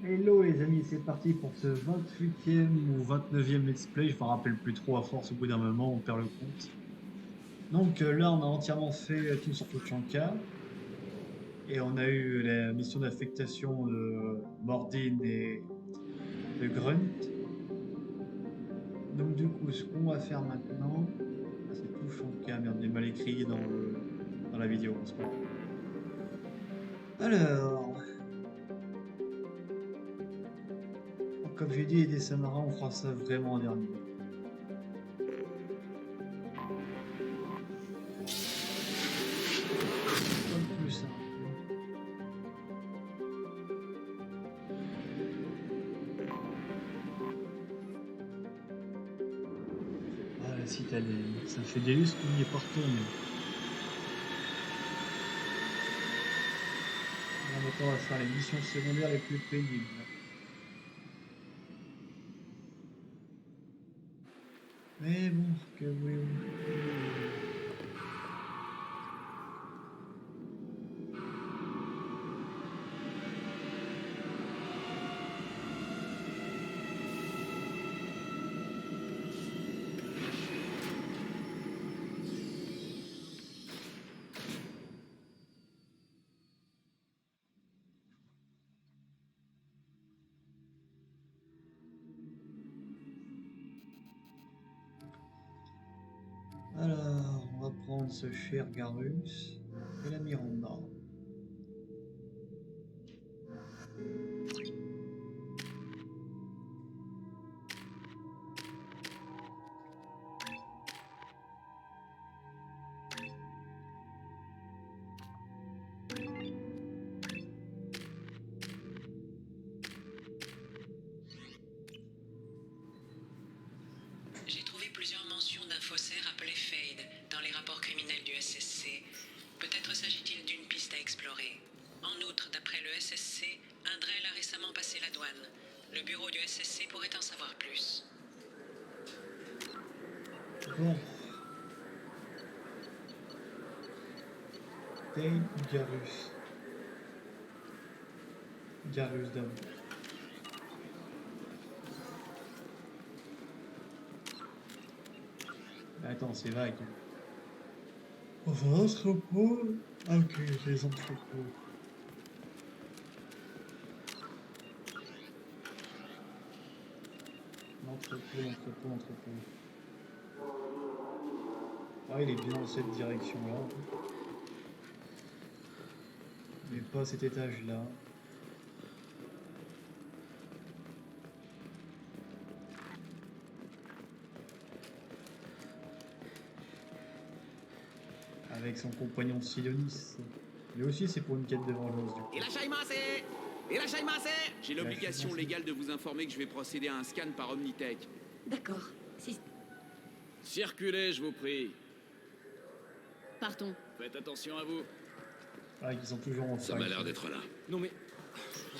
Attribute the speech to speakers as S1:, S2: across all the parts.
S1: Hello les amis, c'est parti pour ce 28e ou 29e let's play, je me rappelle plus trop à force, au bout d'un moment on perd le compte. Donc là on a entièrement fait Team sur Tuchanka et on a eu la mission d'affectation de Mordin et de Grunt. Donc du coup ce qu'on va faire maintenant, ah, c'est Tuchanka, merde j'ai mal écrit dans la vidéo, c'est pas grave. Alors, comme j'ai dit, des Samaras, on fera ça vraiment en dernier. Pas le plus simple. Ah, la citadelle. Ça fait des lustres qu'on n'y est pas retourné. Là, maintenant, on va faire les missions secondaires les plus pénibles. Mais bon, que voulez-vous? Alors, on va prendre ce cher Garus et la Miranda.
S2: J'ai trouvé plusieurs mentions d'un faussaire appelé Fade dans les rapports criminels du SSC. Peut-être s'agit-il d'une piste à explorer. En outre, d'après le SSC, un Drell a récemment passé la douane. Le bureau du SSC pourrait en savoir plus.
S1: Bon, Dane ou Garus? Garus d'abord. Mais attends, c'est vague. Enfin, entrepôt. Ah, ok, les entrepôts. L'entrepôt, l'entrepôt, l'entrepôt. Ah, il est bien dans cette direction-là. Mais pas à cet étage-là. Avec son compagnon Sidonis. Mais aussi, c'est pour une quête de vengeance, du coup.
S3: J'ai l'obligation légale de vous informer que je vais procéder à un scan par Omnitech.
S4: D'accord. Si...
S3: Circulez, je vous prie.
S4: Partons.
S3: Faites attention à vous.
S1: Ah, ils sont toujours en
S5: Ça
S1: fight.
S5: m'a l'air d'être là.
S3: Non mais...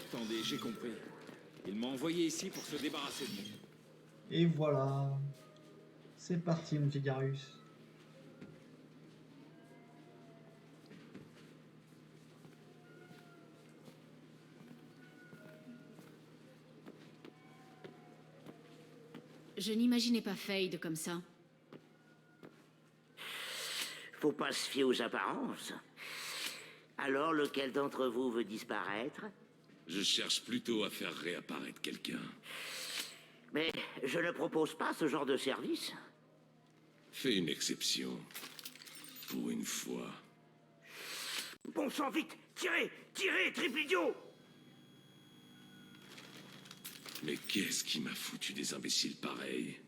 S3: Attendez, j'ai compris. Il m'a envoyé ici pour se débarrasser de moi.
S1: Et voilà. C'est parti, mon petit Garus.
S4: Je n'imaginais pas Fade comme ça.
S6: Faut pas se fier aux apparences. Alors, lequel d'entre vous veut disparaître?
S5: Je cherche plutôt à faire réapparaître quelqu'un.
S6: Mais je ne propose pas ce genre de service.
S5: Fais une exception. Pour une fois.
S6: Bon sang, vite! Tirez! Tirez, triple idiot!
S5: Mais qu'est-ce qui m'a foutu des imbéciles pareils?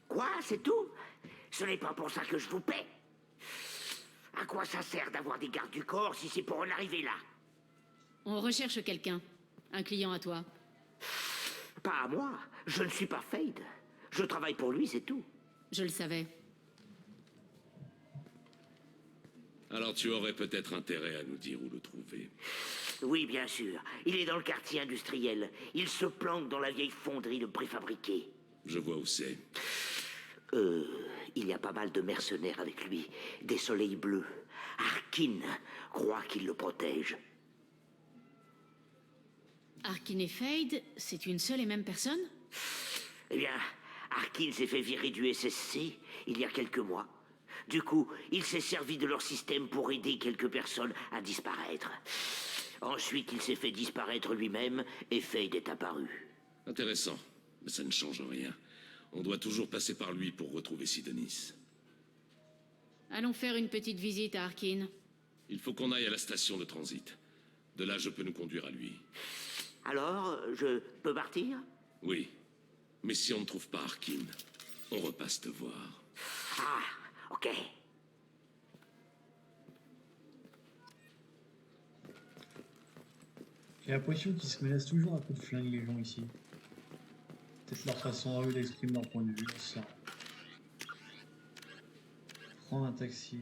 S6: Quoi, c'est tout? Ce n'est pas pour ça que je vous paie. À quoi ça sert d'avoir des gardes du corps si c'est pour en arriver là?
S4: On recherche quelqu'un. Un client à toi.
S6: Pas à moi. Je ne suis pas Fade. Je travaille pour lui, c'est tout.
S4: Je le savais.
S5: Alors tu aurais peut-être intérêt à nous dire où le trouver.
S6: Oui, bien sûr. Il est dans le quartier industriel. Il se planque dans la vieille fonderie de préfabriqués.
S5: Je vois où c'est.
S6: Il y a pas mal de mercenaires avec lui. Des soleils bleus. Harkin croit qu'il le protège.
S4: Arkin et Fade, c'est une seule et même personne?
S6: Eh bien, Arkin s'est fait virer du SSC il y a quelques mois. Du coup, il s'est servi de leur système pour aider quelques personnes à disparaître. Ensuite, il s'est fait disparaître lui-même et Fade est apparu.
S5: Intéressant, mais ça ne change rien. On doit toujours passer par lui pour retrouver Sidonis.
S4: Allons faire une petite visite à Arkin.
S5: Il faut qu'on aille à la station de transit. De là, je peux nous conduire à lui.
S6: Alors, je peux partir?
S5: Oui. Mais si on ne trouve pas Arkin, on repasse te voir.
S6: Ah, ok.
S1: J'ai l'impression qu'ils se menacent toujours à coup de flingue les gens ici. Peut-être leur façon à eux d'exprimer leur point de vue, ça. Prendre un taxi.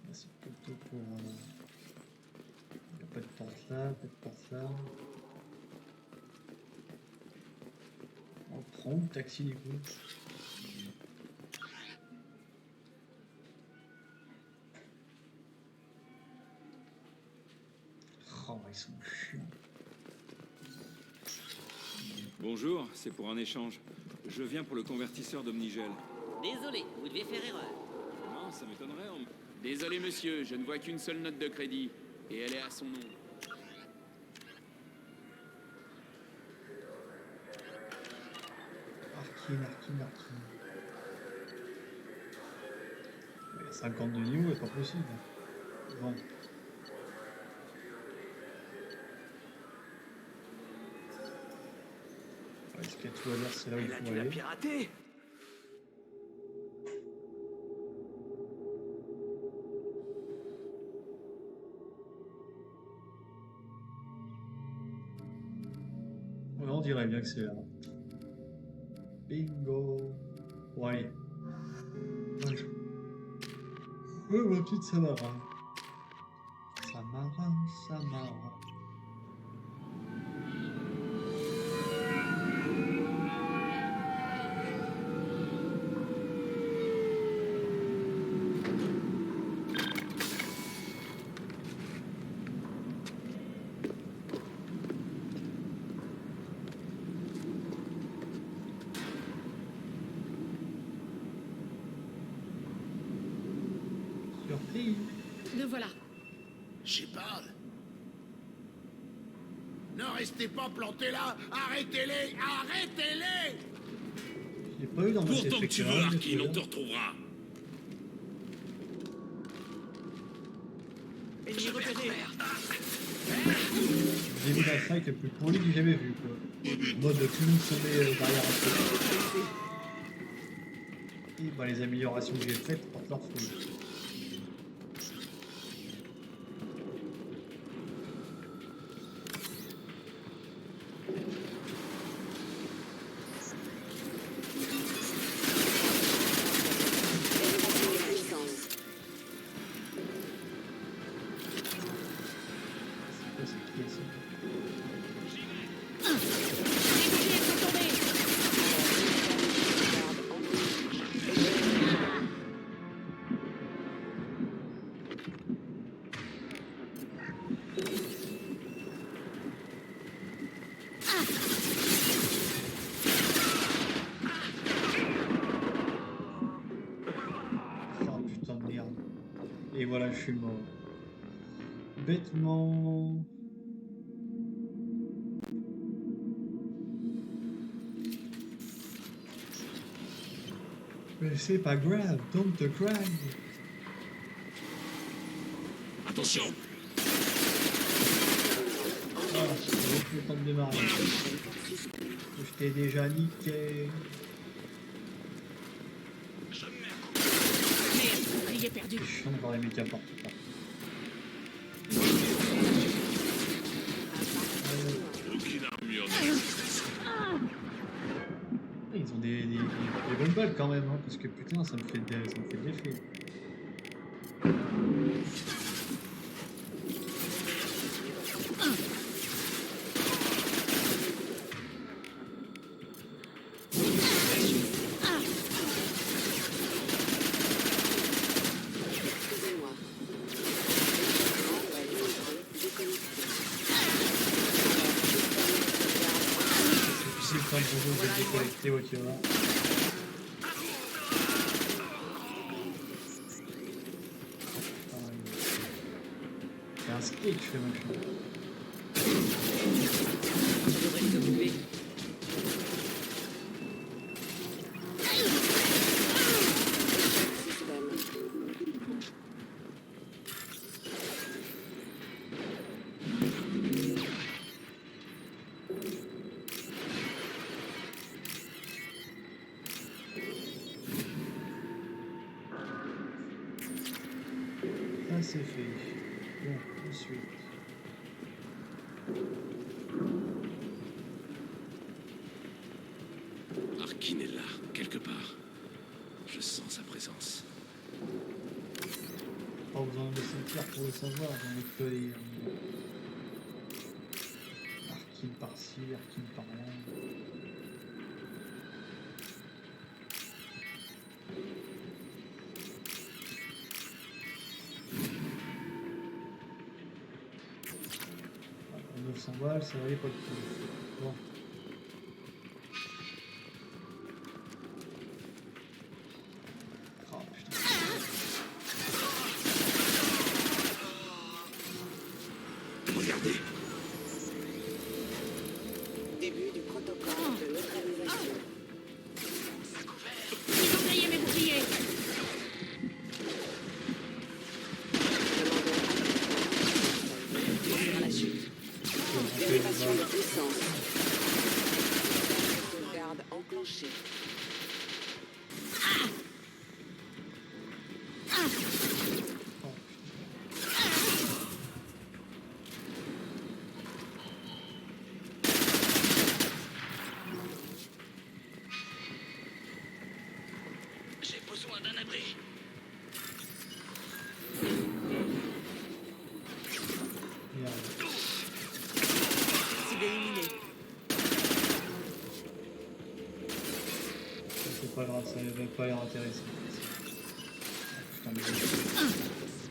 S1: Là, c'est plutôt pour... Il n'y a pas de porte là, pas de porte là. On prend le taxi du coup. Oh, ils sont chiants.
S3: Bonjour, c'est pour un échange. Je viens pour le convertisseur d'Omnigel.
S7: Désolé, vous deviez faire erreur.
S3: Non, ça m'étonnerait.
S8: Désolé monsieur, je ne vois qu'une seule note de crédit. Et elle est à son nom.
S1: Arkin. Il y a 52 niveaux, c'est pas possible. Bon. Est-ce qu'il y a tout à l'heure, c'est là où il
S6: Elle a
S1: faut
S6: dû la
S1: aller.
S6: pirater.
S1: Ouais, on dirait bien que c'est là. Bingo. Bon, allez. Ouais, ma petite Samara. Samara. Surprise.
S4: Le voilà.
S9: Shepard? Ne restez pas plantés là! Arrêtez-les! Arrêtez-les!
S1: J'ai pas eu dans ma
S5: Pourtant que tu veux, Arkin, on te
S1: te...
S5: retrouvera.
S7: Ennemi repéré.
S1: J'ai vu la fight le plus pourri que j'ai jamais vu, quoi. En mode tout le monde se met derrière un peu. Et bah, les améliorations que j'ai faites portent leurs fruits. C'est qui est ça?
S4: Les bougies sont tombées.
S1: Oh putain de merde. Et voilà, je suis mort. Bêtement. Mais c'est pas grave, don't cry.
S5: Attention.
S1: Ah, j'ai le temps de démarrer. Je t'ai déjà niqué.
S4: Merde, bouclier perdu.
S1: C'est chiant d'avoir les médias partout.
S5: Aucune armure.
S1: Ils ont des bonnes balles quand même, hein, parce que putain, ça me fait de l'effet. pas grand chose de déconnecté, ouais, tu vois. C'est un sketch, le machin.
S7: Je devrais les occuper.
S1: Ah, c'est fait. Bon, ensuite.
S5: Arkin est là, quelque part. Je sens sa présence.
S1: Pas besoin de le sentir pour le savoir, j'ai envie de te dire. Arkin par-ci, Arkin par-là. Ah, 900 balles, ça valait pas le coup. Bon. Oh, putain.
S5: Regardez.
S2: Début du protocole de neutralisation.
S4: Ils ont grillé mes boucliers.
S2: Demandons la chute. Délégation de puissance. Sauvegarde enclenchée.
S6: J'ai besoin d'un abri.
S1: Merde.
S7: Cible éliminée.
S1: C'est pas grave, ça va pas l'air intéressant. Ah, putain, mais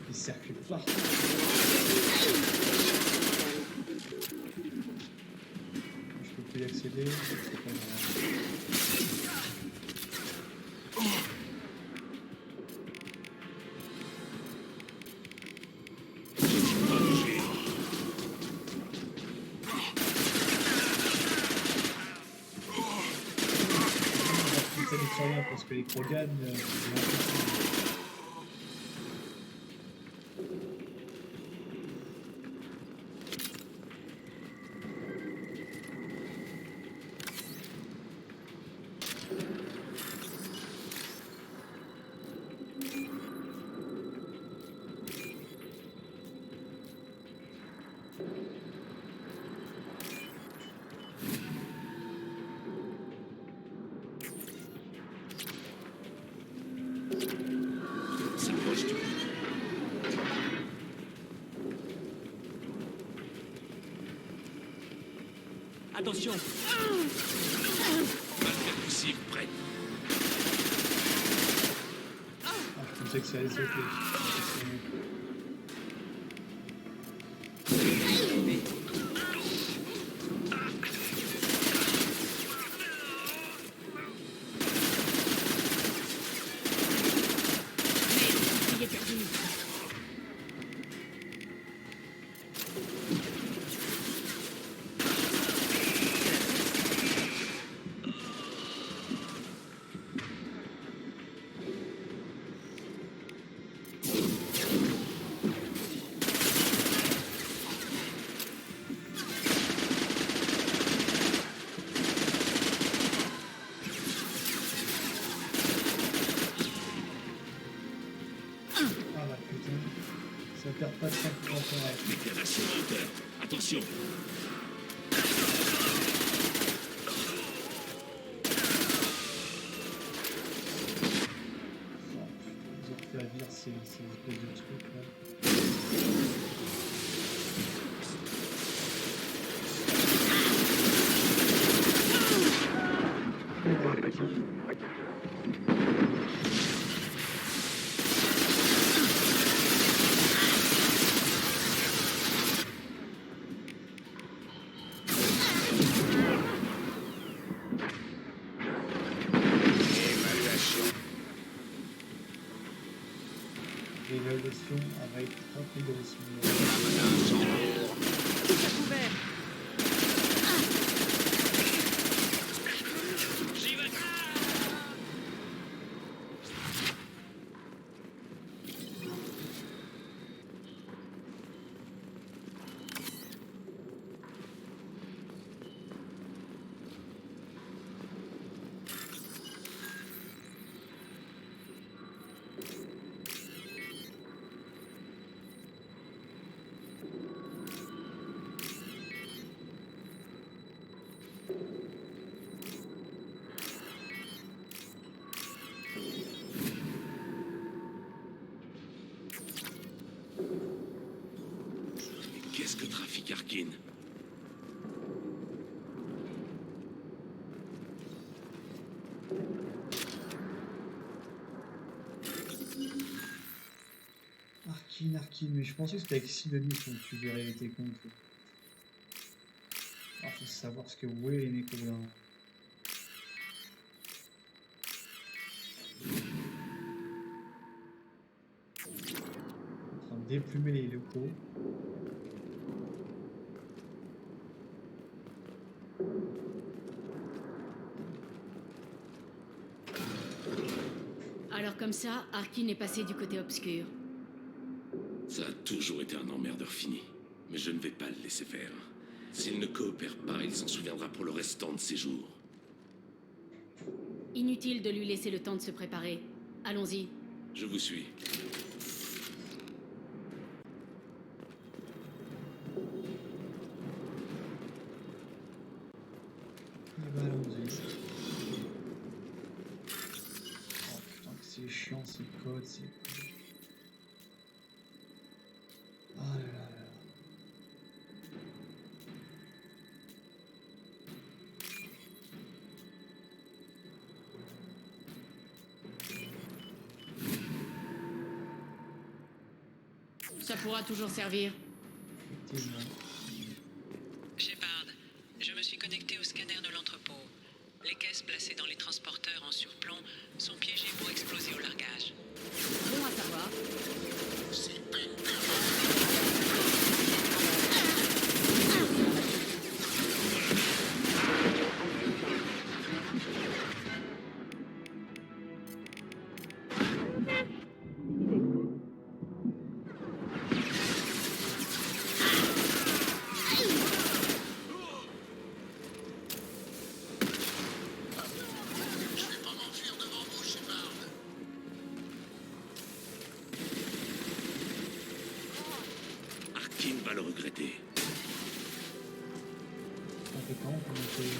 S1: il circule partout. Je peux plus y accéder, c'est pas grave. Ça ne fait rien parce que les Krogan,
S5: Ça approche du bout.
S7: Attention.
S5: Malgré possible, prête.
S1: ah, je pensais que ça allait sauter.
S4: Bouclier perdu.
S1: Ah bah putain, ça perd pas de temps pour l'intérêt.
S5: Déclaration à hauteur. Attention.
S1: Oh, putain, ils ont fait à vire ces espèces de trucs là. Oh, putain. l'évaluation va être rapide aussi.
S7: Tout à couvert.
S5: Qu'est-ce que trafique Arkin?
S1: Arkin, mais je pensais que c'était avec Sidonis que tu verrais tes comptes. Alors, faut savoir ce que vous voulez les mecs là. En train de déplumer les locaux.
S4: Alors comme ça, Arkin est passé du côté obscur.
S5: Ça a toujours été un emmerdeur fini. Mais je ne vais pas le laisser faire. S'il ne coopère pas, il s'en souviendra pour le restant de ses jours.
S4: Inutile de lui laisser le temps de se préparer. Allons-y.
S5: Je vous suis.
S1: Eh ben, allons-y. Oh putain que c'est chiant ces codes, c'est... Ah là là là.
S4: Ça pourra toujours servir.
S1: Effectivement.
S2: Shepard, je me suis connecté au scanner de l'entrepôt. Les caisses placées dans les transporteurs en surplomb sont piégées pour exploser au largage.
S4: Bon à savoir.
S9: C'est peine perdue. Je vais pas m'enfuir devant vous, Shepard.
S5: Arkin va le regretter.
S1: Ça fait quand qu'on était...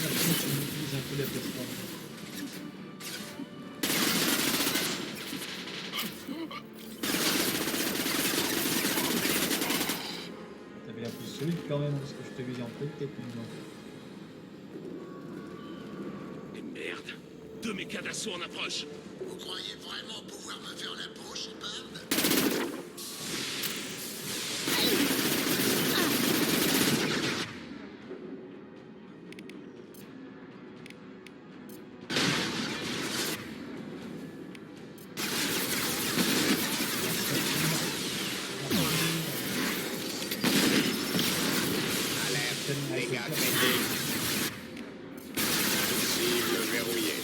S1: Tu utilises un peu la plateforme. T'avais la plus solide quand même, parce que je te visais en pleine tête, mais non.
S5: Et merde! Deux mécas d'assaut en approche!
S9: Vous croyez vraiment pouvoir me faire la peau, Shepard?
S1: Les gars,
S9: Cible verrouillée.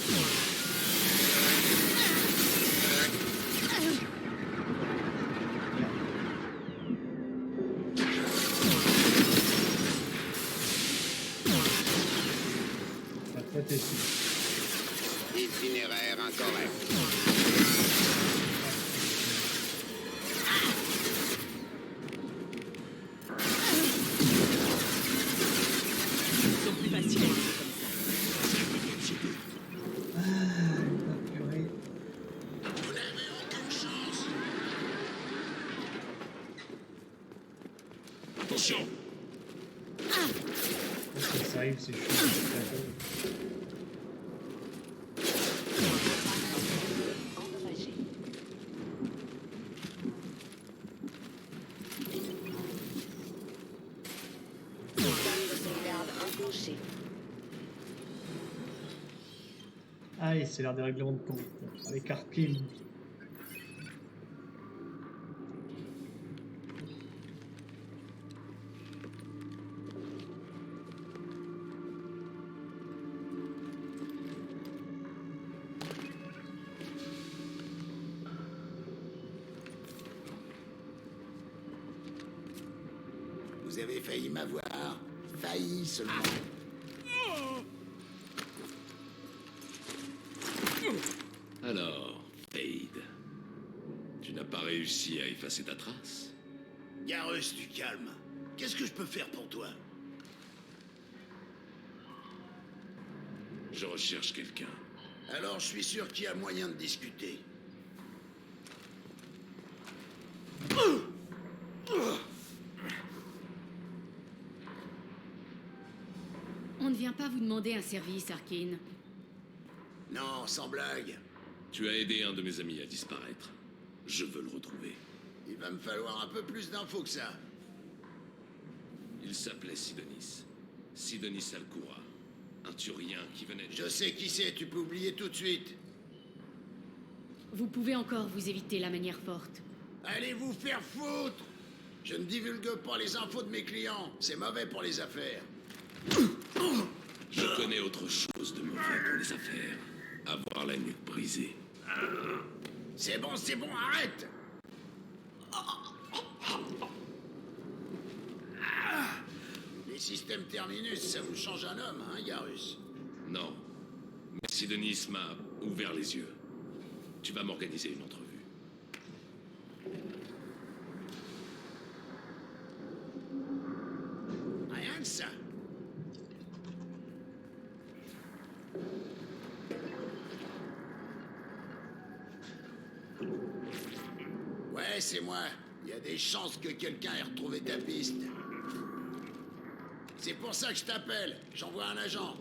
S1: la tête est ici.
S9: Itinéraire incorrect.
S7: Ils sont plus faciles à éviter comme ça.
S1: Ah, la purée.
S9: Vous n'avez aucune chance.
S5: Attention!
S1: Quand ça arrive, c'est chaud.
S7: Endommagé.
S1: Ah, c'est l'heure des règlements de compte. Avec Arkin.
S9: Vous avez failli m'avoir. Failli seulement.
S5: Alors, Fade, tu n'as pas réussi à effacer ta trace?
S9: Garrus, du calme. Qu'est-ce que je peux faire pour toi?
S5: Je recherche quelqu'un.
S9: Alors, je suis sûr qu'il y a moyen de discuter.
S4: On ne vient pas vous demander un service, Arkin.
S9: Non, sans blague.
S5: Tu as aidé un de mes amis à disparaître. Je veux le retrouver.
S9: Il va me falloir un peu plus d'infos que ça.
S5: Il s'appelait Sidonis. Sidonis Alcoura. Un Turien qui venait...
S9: Je sais qui c'est, tu peux oublier tout de suite.
S4: Vous pouvez encore vous éviter la manière forte.
S9: Allez vous faire foutre! Je ne divulgue pas les infos de mes clients, c'est mauvais pour les affaires.
S5: Je connais autre chose de mauvais pour les affaires. Avoir la nuque brisée.
S9: C'est bon, arrête! Les systèmes terminus, ça vous change un homme, hein, Garrus?
S5: Non. Mais Sidonis m'a ouvert les yeux. Tu vas m'organiser une entrevue.
S9: Rien que ça. Ouais, c'est moi. Il y a des chances que quelqu'un ait retrouvé ta piste. C'est pour ça que je t'appelle. J'envoie un agent.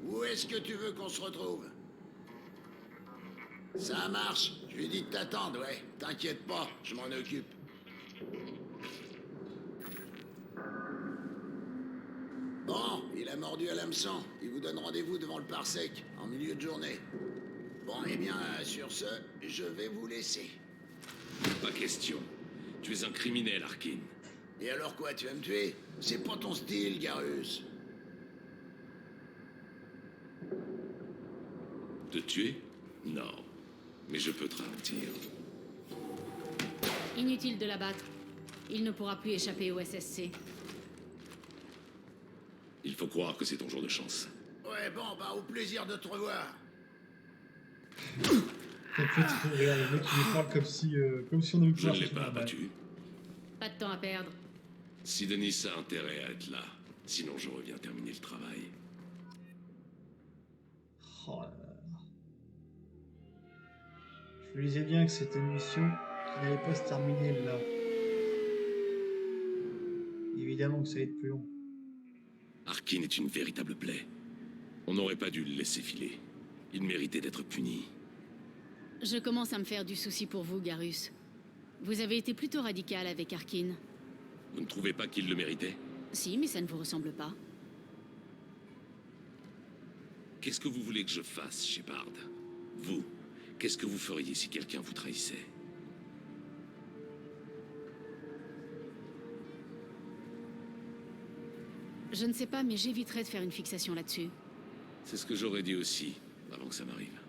S9: Où est-ce que tu veux qu'on se retrouve? Ça marche. Je lui dis de t'attendre, ouais. T'inquiète pas, je m'en occupe. Bon, il a mordu à l'hameçon. Il vous donne rendez-vous devant le parsec, en milieu de journée. Bon, eh bien, sur ce, je vais vous laisser.
S5: Pas question. Tu es un criminel, Arkin.
S9: Et alors quoi, tu vas me tuer? C'est pas ton style, Garrus.
S5: Te tuer? Non. Mais je peux te ralentir.
S4: Inutile de l'abattre. Il ne pourra plus échapper au SSC.
S5: Il faut croire que c'est ton jour de chance.
S9: Ouais, bon, bah, au plaisir de te revoir.
S1: En fait, regarde, le mec, il nous parle comme si on avait pu
S5: Je ne
S1: faire
S5: l'ai
S1: ce
S5: pas
S1: combat.
S5: abattu.
S4: Pas de temps à perdre.
S5: Sidonis a intérêt à être là. Sinon, je reviens terminer le travail.
S1: Oh là là. Je me disais bien que c'était une mission qui n'allait pas se terminer là. Évidemment que ça allait être plus long.
S5: Arkin est une véritable plaie. On n'aurait pas dû le laisser filer. Il méritait d'être puni.
S4: Je commence à me faire du souci pour vous, Garrus. Vous avez été plutôt radical avec Arkin.
S5: Vous ne trouvez pas qu'il le méritait?
S4: Si, mais ça ne vous ressemble pas.
S5: Qu'est-ce que vous voulez que je fasse, Shepard? Vous, qu'est-ce que vous feriez si quelqu'un vous trahissait?
S4: Je ne sais pas, mais j'éviterai de faire une fixation là-dessus.
S5: C'est ce que j'aurais dit aussi, avant que ça m'arrive.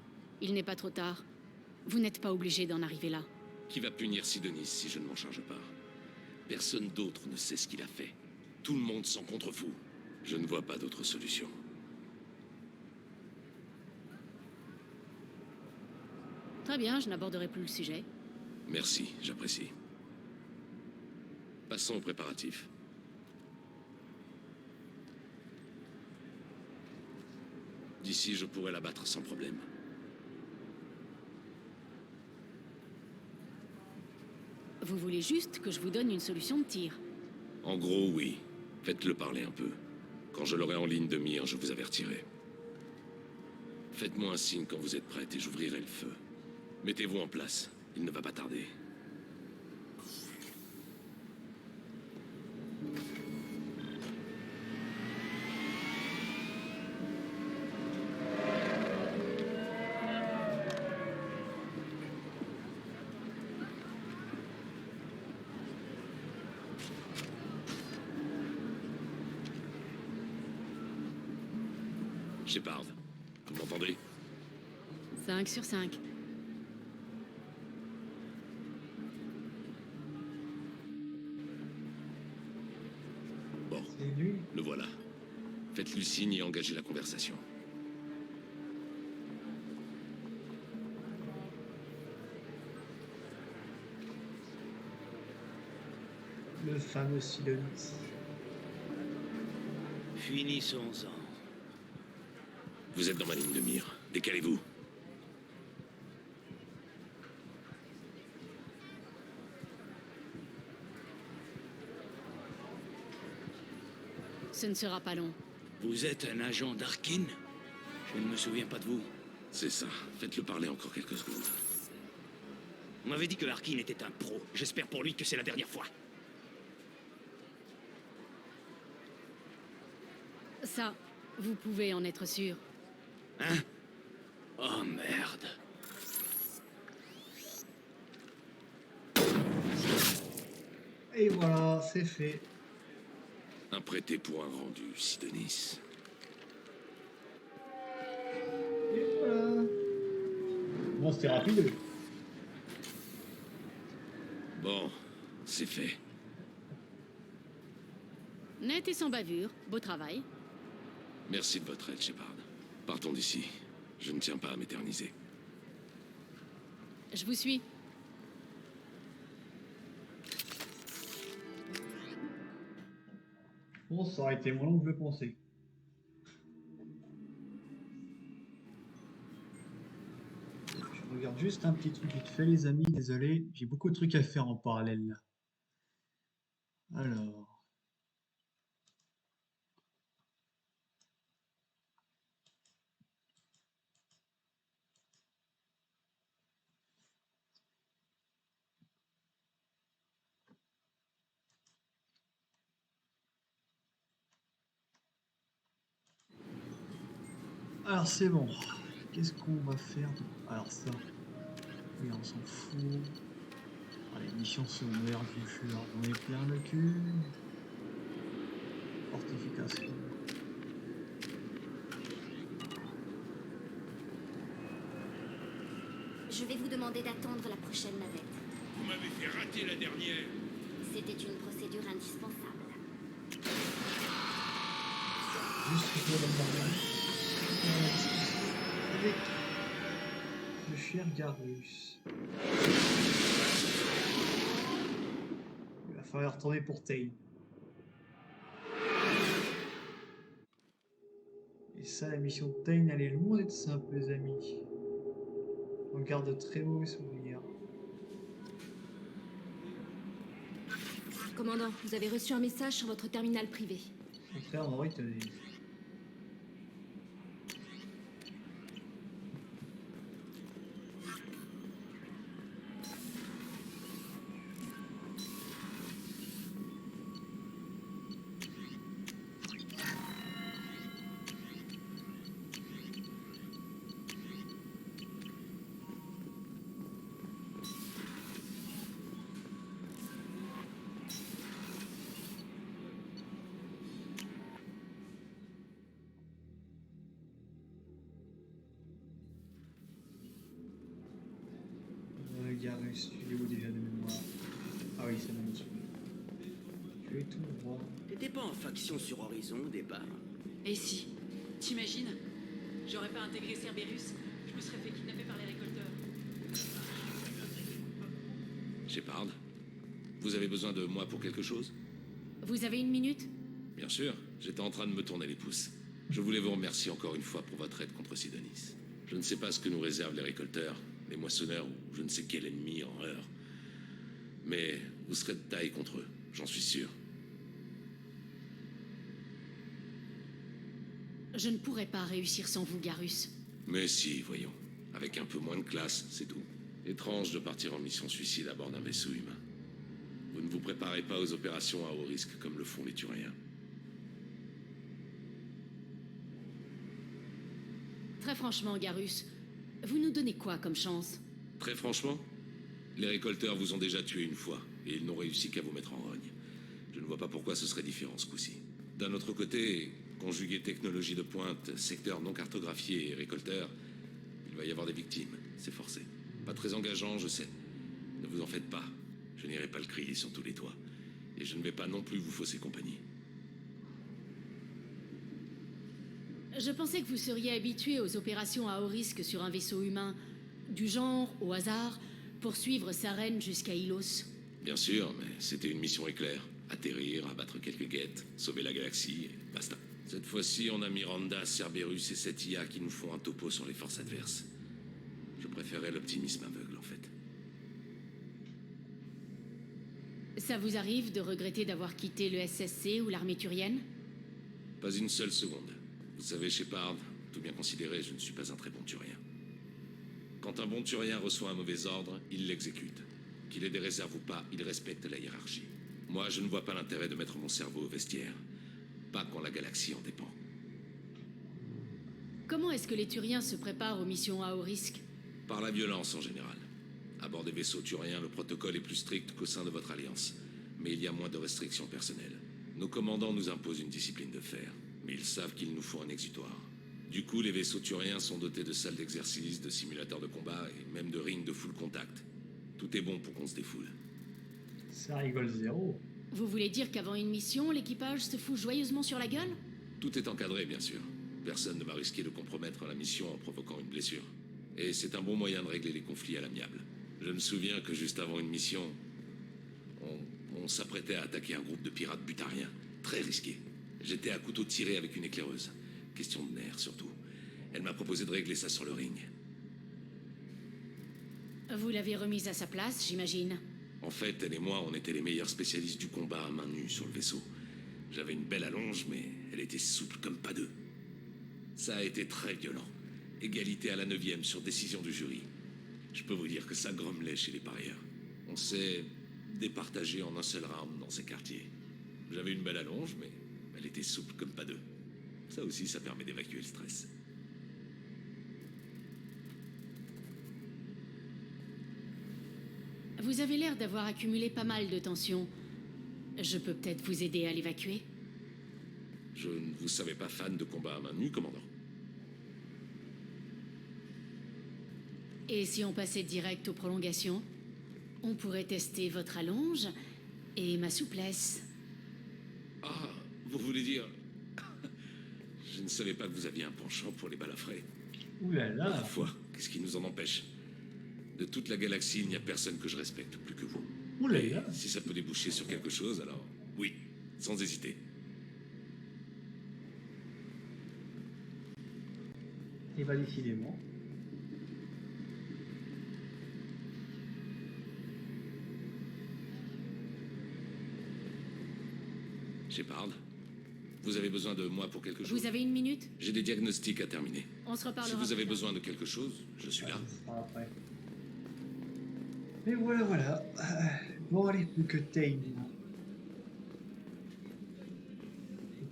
S4: Il n'est pas trop tard. Vous n'êtes pas obligé d'en arriver là.
S5: Qui va punir Sidonis si je ne m'en charge pas? Personne d'autre ne sait ce qu'il a fait. Tout le monde s'en contrefou. Je ne vois pas d'autre solution.
S4: Très bien, je n'aborderai plus le sujet.
S5: Merci, j'apprécie. Passons aux préparatifs. D'ici, je pourrais l'abattre sans problème.
S4: Vous voulez juste que je vous donne une solution de tir.
S5: En gros, oui. Faites-le parler un peu. Quand je l'aurai en ligne de mire, je vous avertirai. Faites-moi un signe quand vous êtes prête et j'ouvrirai le feu. Mettez-vous en place. Il ne va pas tarder. Shepard, vous m'entendez?
S4: 5 sur 5.
S5: Bon,
S1: C'est lui.
S5: le voilà. Faites-lui signe et engagez la conversation.
S1: Le fameux Sidonis.
S10: Finissons-en.
S5: Vous êtes dans ma ligne de mire. Décalez-vous.
S4: Ce ne sera pas long.
S10: Vous êtes un agent d'Arkin? Je ne me souviens pas de vous.
S5: C'est ça. Faites-le parler encore quelques secondes.
S10: On m'avait dit que Arkin était un pro. J'espère pour lui que c'est la dernière fois.
S4: Ça, vous pouvez en être sûr.
S10: Hein? Oh merde.
S1: Et voilà, c'est fait.
S5: Un prêté pour un rendu, Sidonis.
S1: Et voilà. Bon, c'était rapide.
S5: Bon, c'est fait.
S4: Net et sans bavure, beau travail.
S5: Merci de votre aide, Shepard. Partons d'ici. Je ne tiens pas à m'éterniser.
S4: Je vous suis.
S1: Bon, ça aurait été moins long que je le pensais. Je regarde juste un petit truc vite fait, les amis. Désolé, j'ai beaucoup de trucs à faire en parallèle là. Alors. Alors c'est bon. Qu'est-ce qu'on va faire? Alors ça. Oui, on s'en fout. Ah, les missions secondaires du futur, on est plein le cul. Fortification.
S11: Je vais vous demander d'attendre la prochaine navette.
S3: Vous m'avez fait rater la dernière.
S11: C'était une procédure indispensable.
S1: Juste pour le bordel. Avec le cher Garus. Il va falloir retourner pour Tain. Et ça, la mission de Tain, elle est loin d'être simple, les amis. On garde de très mauvais souvenirs.
S11: Commandant, vous avez reçu un message sur votre terminal privé.
S1: Mon frère, en vrai, il te dit. Garus, tu es où déjà de mémoire? Ah oui, c'est bon, tu es tout droit.
S10: T'étais pas en faction sur Horizon au départ?
S7: Et si? T'imagines? J'aurais pas intégré Cerberus, je me serais fait kidnapper par les récolteurs.
S5: Shepard, vous avez besoin de moi pour quelque chose?
S4: Vous avez une minute?
S5: Bien sûr, j'étais en train de me tourner les pouces. Je voulais vous remercier encore une fois pour votre aide contre Sidonis. Je ne sais pas ce que nous réservent les récolteurs, les moissonneurs ou je ne sais quel ennemi en heure. Mais vous serez de taille contre eux, j'en suis sûr.
S4: Je ne pourrais pas réussir sans vous, Garus.
S5: Mais si, voyons. Avec un peu moins de classe, c'est tout. Étrange de partir en mission suicide à bord d'un vaisseau humain. Vous ne vous préparez pas aux opérations à haut risque comme le font les Turiens.
S4: Très franchement, Garus, vous nous donnez quoi comme chance?
S5: Très franchement, les récolteurs vous ont déjà tué une fois, et ils n'ont réussi qu'à vous mettre en rogne. Je ne vois pas pourquoi ce serait différent ce coup-ci. D'un autre côté, Conjuguer technologie de pointe, secteur non cartographié et récolteur, il va y avoir des victimes, c'est forcé. Pas très engageant, je sais. Ne vous en faites pas, je n'irai pas le crier sur tous les toits. Et je ne vais pas non plus vous fausser compagnie.
S4: Je pensais que vous seriez habitué aux opérations à haut risque sur un vaisseau humain, du genre, au hasard, pour suivre Saren jusqu'à Ilos.
S5: Bien sûr, mais c'était une mission éclair. Atterrir, abattre quelques guettes, sauver la galaxie, et basta. Cette fois-ci, on a Miranda, Cerberus et cette IA qui nous font un topo sur les forces adverses. Je préférais l'optimisme aveugle, en fait.
S4: Ça vous arrive de regretter d'avoir quitté le SSC ou l'armée turienne?
S5: Pas une seule seconde. Vous savez, Shepard, tout bien considéré, je ne suis pas un très bon turien. Quand un bon turien reçoit un mauvais ordre, il l'exécute. Qu'il ait des réserves ou pas, il respecte la hiérarchie. Moi, je ne vois pas l'intérêt de mettre mon cerveau au vestiaire. Pas quand la galaxie en dépend.
S4: Comment est-ce que les Turiens se préparent aux missions à haut risque?
S5: Par la violence en général. À bord des vaisseaux turiens, le protocole est plus strict qu'au sein de votre alliance. Mais il y a moins de restrictions personnelles. Nos commandants nous imposent une discipline de fer. Mais ils savent qu'il nous faut un exutoire. Du coup, les vaisseaux turiens sont dotés de salles d'exercice, de simulateurs de combat et même de rings de full contact. Tout est bon pour qu'on se défoule.
S1: Ça rigole zéro.
S4: Vous voulez dire qu'avant une mission, l'équipage se fout joyeusement sur la gueule?
S5: Tout est encadré, bien sûr. Personne ne va risquer de compromettre la mission en provoquant une blessure. Et c'est un bon moyen de régler les conflits à l'amiable. Je me souviens que juste avant une mission, on s'apprêtait à attaquer un groupe de pirates butariens. Très risqué. J'étais à couteau tiré avec une éclaireuse. Question de nerfs, surtout. Elle m'a proposé de régler ça sur le ring.
S4: Vous l'avez remise à sa place, j'imagine.
S5: En fait, elle et moi, on était les meilleurs spécialistes du combat à main nue sur le vaisseau. J'avais une belle allonge, mais elle était souple comme pas deux. Ça a été très violent. Égalité à la 9e sur décision du jury. Je peux vous dire que ça grommelait chez les parieurs. On s'est départagé en un seul round dans ces quartiers. J'avais une belle allonge, mais elle était souple comme pas deux. Ça aussi, ça permet d'évacuer le stress.
S4: Vous avez l'air d'avoir accumulé pas mal de tensions. Je peux peut-être vous aider à l'évacuer?
S5: Je ne vous savais pas fan de combat à main nue, commandant.
S4: Et si on passait direct aux prolongations? On pourrait tester votre allonge et ma souplesse.
S5: Ah, vous voulez dire... Je ne savais pas que vous aviez un penchant pour les balafrés.
S1: Ouh là là.
S5: Parfois, qu'est-ce qui nous en empêche? De toute la galaxie, il n'y a personne que je respecte plus que vous.
S1: Ouh là
S5: Et
S1: là.
S5: si ça peut déboucher sur quelque chose, alors oui, sans hésiter.
S1: Et bah décidément.
S5: Shepard, vous avez besoin de moi pour quelque chose?
S4: Vous avez une minute?
S5: J'ai des diagnostics à terminer.
S4: On se reparlera.
S5: Si vous avez
S4: plus tard.
S5: besoin de quelque chose, je suis là.
S1: Ça sera après. Mais voilà, voilà. Bon, allez, plus que Tain. Et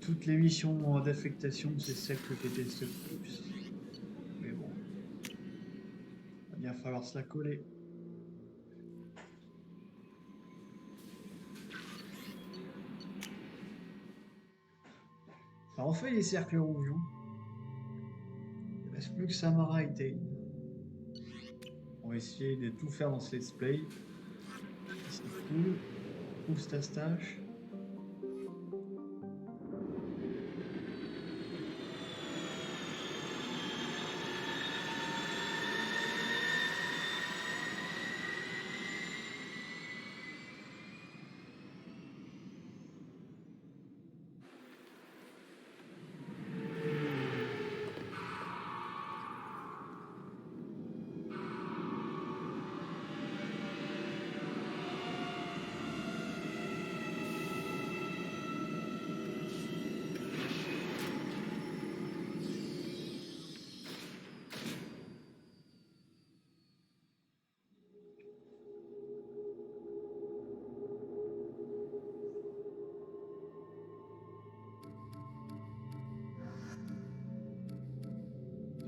S1: toutes les missions d'affectation, c'est celle que je déteste le plus. Mais bon. Il va bien falloir se la coller. Ça en fait les cercles rouges. Hein. Il ne reste plus que Samara et Tain. On va essayer de tout faire dans ce let's play. C'est cool. Trouve Stastache.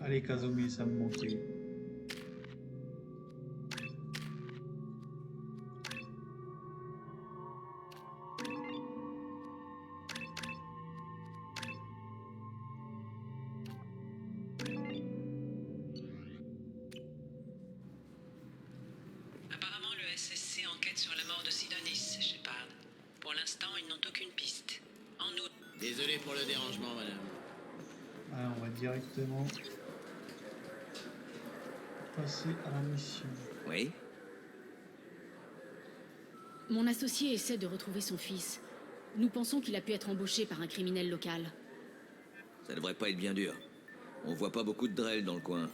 S1: Allez, Kazumi, ça me manquait.
S2: sur la mort de Sidonis, Shepard. Pour l'instant, ils n'ont aucune piste. En outre...
S12: Désolé pour le dérangement, madame.
S1: Alors, on va directement passer à la mission.
S12: Oui?
S4: Mon associé essaie de retrouver son fils. Nous pensons qu'il a pu être embauché par un criminel local.
S12: Ça devrait pas être bien dur. On voit pas beaucoup de Drell dans le coin.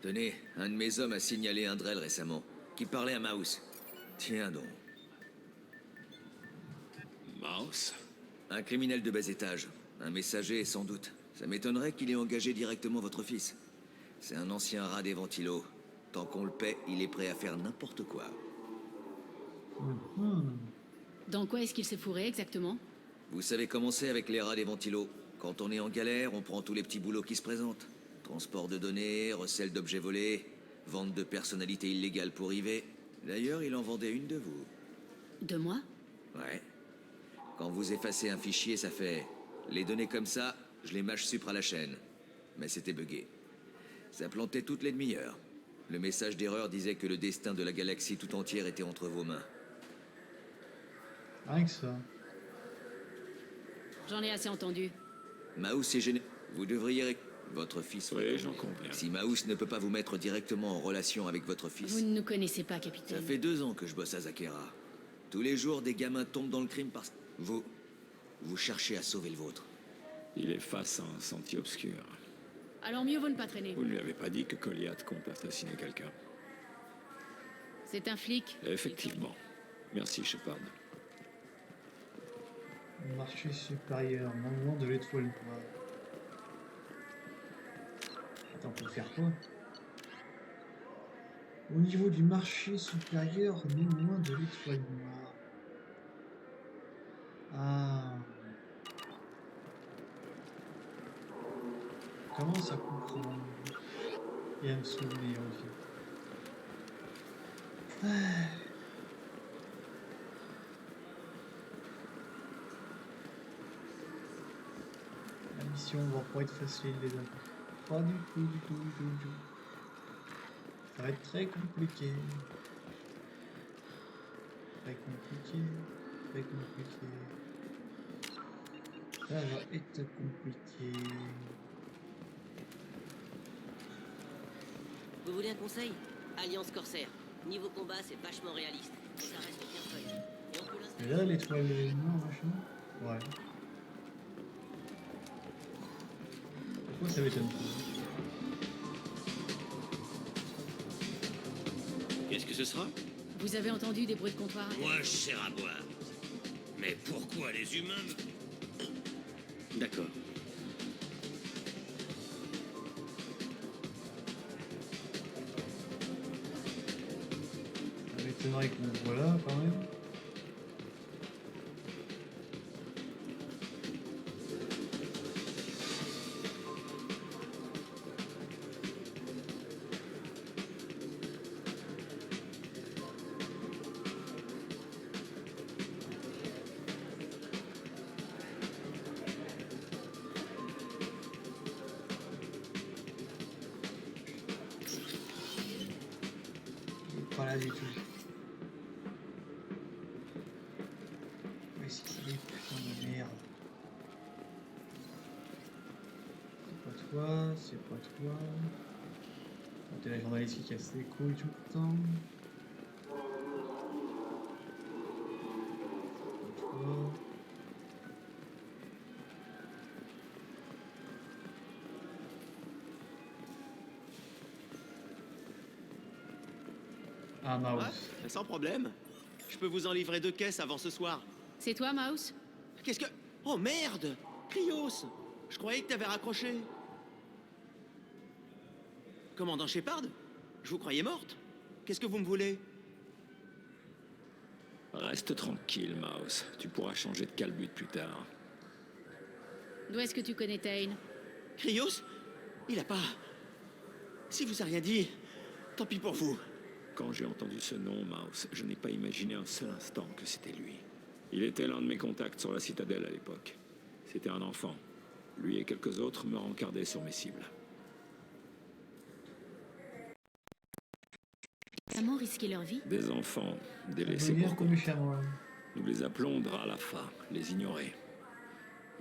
S12: Tenez, un de mes hommes a signalé un Drell récemment, qui parlait à Mouse. Tiens donc.
S5: Mouse?
S12: Un criminel de bas étage. Un messager, sans doute. Ça m'étonnerait qu'il ait engagé directement votre fils. C'est un ancien rat des ventilos. Tant qu'on le paie, il est prêt à faire n'importe quoi.
S4: Dans quoi est-ce qu'il s'est fourré exactement?
S12: Vous savez comment c'est avec les rats des ventilos. Quand on est en galère, on prend tous les petits boulots qui se présentent. Transport de données, recel d'objets volés, vente de personnalités illégales pour IV. D'ailleurs, il en vendait une de vous.
S4: De moi?
S12: Ouais. Quand vous effacez un fichier, ça fait... Les données comme ça, je les mâche supra la chaîne. Mais c'était buggé. Ça plantait toutes les demi-heures. Le message d'erreur disait que le destin de la galaxie tout entière était entre vos mains.
S1: Rien que ça.
S4: J'en ai assez entendu.
S12: Mouse est gêné. Vous devriez... Votre fils...
S5: Oui, j'en conviens.
S12: Si Mouse ne peut pas vous mettre directement en relation avec votre fils...
S4: Vous ne nous connaissez pas,
S12: Ça
S4: capitaine.
S12: fait 2 ans que je bosse à Zakera. Tous les jours, des gamins tombent dans le crime parce... Vous cherchez à sauver le vôtre.
S3: Il est face à un sentier obscur.
S4: Alors mieux vaut ne pas traîner.
S3: Vous ne lui avez pas dit que Goliath compte assassiner quelqu'un?
S4: C'est un flic.
S3: Effectivement. Merci, Shepard.
S1: Marché supérieur, monument de l'étoile noire. Attends, pour faire quoi? Au niveau du marché supérieur, non loin de l'étoile noire. Ah. Comment ça comprend? Et à me souvenir aussi. Ah. La mission va pas être facile, les amis. Pas du tout, du tout, du tout, du tout. Ça va être très compliqué. Très compliqué. Très compliqué. Ça va être compliqué.
S13: Vous voulez un conseil? Alliance Corsair. Niveau combat, c'est vachement réaliste. Ça reste bien fun. Et on peut
S1: Et
S13: l'installer.
S1: là, l'étoile noire, machin. Ouais. Pourquoi ça m'étonne pas?
S10: Qu'est-ce que ce sera?
S4: Vous avez entendu des bruits de comptoir?
S10: Moi, je sers à boire. Mais pourquoi les humains D'accord.
S1: Ça m'étonnerait qu'on le voit là, quand même. Pas là du tout. Où est-ce qu'il est, putain de merde? C'est pas toi, c'est pas toi. Oh, t'es la journaliste qui casse les couilles tout le temps. C'est pas toi. Ah, Mouse.
S14: Ouais, sans problème. Je peux vous en livrer 2 caisses avant ce soir.
S4: C'est toi, Mouse?
S14: Qu'est-ce que... Oh merde! Krios! Je croyais que t'avais raccroché. Commandant Shepard? Je vous croyais morte. Qu'est-ce que vous me voulez?
S3: Reste tranquille, Mouse. Tu pourras changer de calbut plus tard.
S4: D'où est-ce que tu connais Tain?
S14: Krios? Il a pas... Si vous a rien dit, tant pis pour vous.
S3: Quand j'ai entendu ce nom, Mouse, je n'ai pas imaginé un seul instant que c'était lui. Il était l'un de mes contacts sur la citadelle à l'époque. C'était un enfant. Lui et quelques autres me rencardaient sur mes cibles.
S4: Vraiment risquer leur vie?
S3: Des enfants délaissés
S1: Devenir
S3: pour
S1: comme
S3: compte.
S1: Shyamalan.
S3: Nous les appelons Dralafa, les ignorés.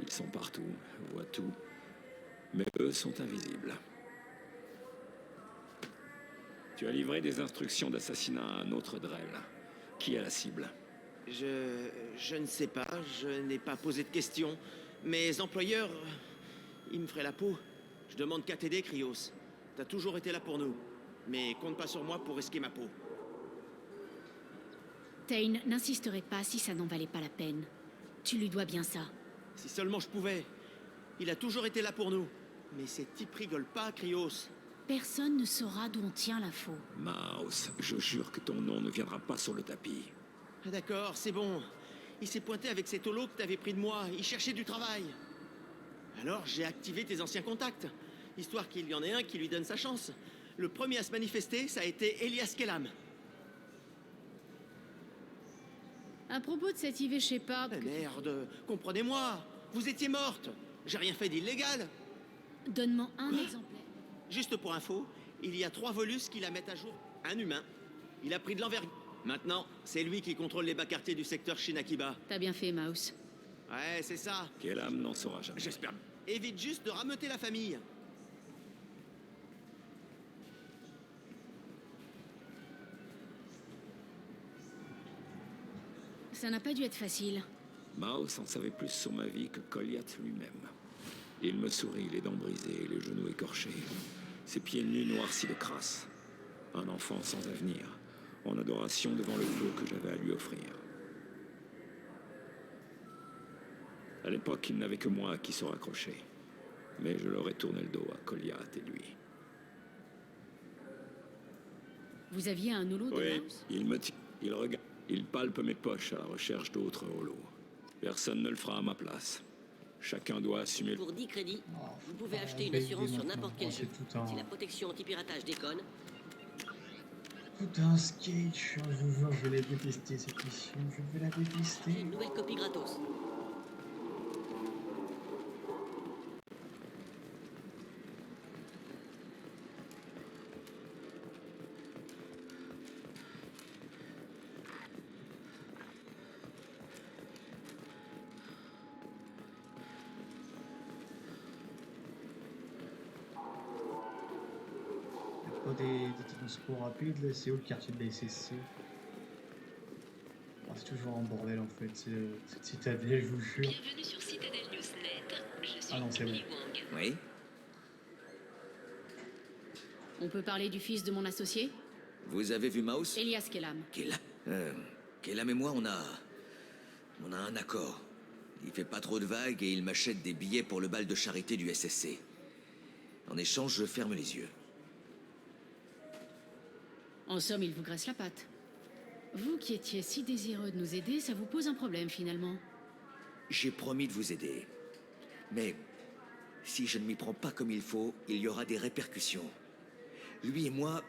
S3: Ils sont partout, voient tout, mais eux sont invisibles. Tu as livré des instructions d'assassinat à un autre Drell. Qui est la cible?
S14: Je ne sais pas, je n'ai pas posé de questions. Mes employeurs, ils me feraient la peau. Je demande qu'à t'aider, Krios. T'as toujours été là pour nous. Mais compte pas sur moi pour risquer ma peau.
S4: Tain n'insisterait pas si ça n'en valait pas la peine. Tu lui dois bien ça.
S14: Si seulement je pouvais. Il a toujours été là pour nous. Mais ces types rigolent pas, Krios.
S4: Personne ne saura d'où on tient l'info.
S3: Mouse, je jure que ton nom ne viendra pas sur le tapis.
S14: Ah, d'accord, c'est bon. Il s'est pointé avec cet holo que t'avais pris de moi. Il cherchait du travail. Alors j'ai activé tes anciens contacts. Histoire qu'il y en ait un qui lui donne sa chance. Le premier à se manifester, ça a été Elias Kellam.
S4: À propos de cet Ivy Shepard...
S14: Eh merde, comprenez-moi. Vous étiez morte. J'ai rien fait d'illégal.
S4: Donne-moi un exemplaire.
S14: Juste pour info, il y a 3 Volus qui la mettent à jour. Un humain. Il a pris de l'envergure. Maintenant, c'est lui qui contrôle les bas quartiers du secteur Shinakiba.
S4: T'as bien fait, Mouse.
S14: Ouais, c'est ça.
S3: Kellam n'en saura jamais.
S14: J'espère. Évite juste de rameuter la famille.
S4: Ça n'a pas dû être facile.
S3: Mouse en savait plus sur ma vie que Goliath lui-même. Il me sourit, les dents brisées, les genoux écorchés, ses pieds nus noircis de crasse. Un enfant sans avenir, en adoration devant le flot que j'avais à lui offrir. À l'époque, il n'avait que moi à qui se raccrocher. Mais je leur ai tourné le dos à Goliath et lui.
S4: Vous aviez un holo de
S3: Oui,
S4: Mouse?
S3: il me tient, il regarde, il palpe mes poches à la recherche d'autres holos. Personne ne le fera à ma place. Chacun doit assumer...
S13: Pour 10 crédits, vous pouvez
S1: bah,
S13: acheter une
S1: baby
S13: assurance sur
S1: maintenant.
S13: n'importe quel
S1: Oh,
S13: jeu.
S1: c'est tout un-
S13: Si la protection anti-piratage déconne,
S1: Tout un sketch, je vous jure, je vais la détester cette mission, je vais la détester.
S13: une nouvelle copie gratos.
S1: Pas des transports rapides, là, c'est où le quartier de la SSC? Ah, c'est toujours un bordel en fait, cette citadelle, je vous jure.
S2: Bienvenue sur Citadel Newsnet. Je suis
S1: Ah non, c'est bon.
S2: Emily Wong.
S12: Oui?
S4: On peut parler du fils de mon associé?
S12: Vous avez vu Mouse?
S4: Elias Kellam.
S12: Kellam et moi, on a un accord. Il fait pas trop de vagues et il m'achète des billets pour le bal de charité du SSC. En échange, je ferme les yeux.
S4: En somme, il vous graisse la patte. Vous qui étiez si désireux de nous aider, ça vous pose un problème finalement.
S12: J'ai promis de vous aider. Mais si je ne m'y prends pas comme il faut, il y aura des répercussions. Lui et moi,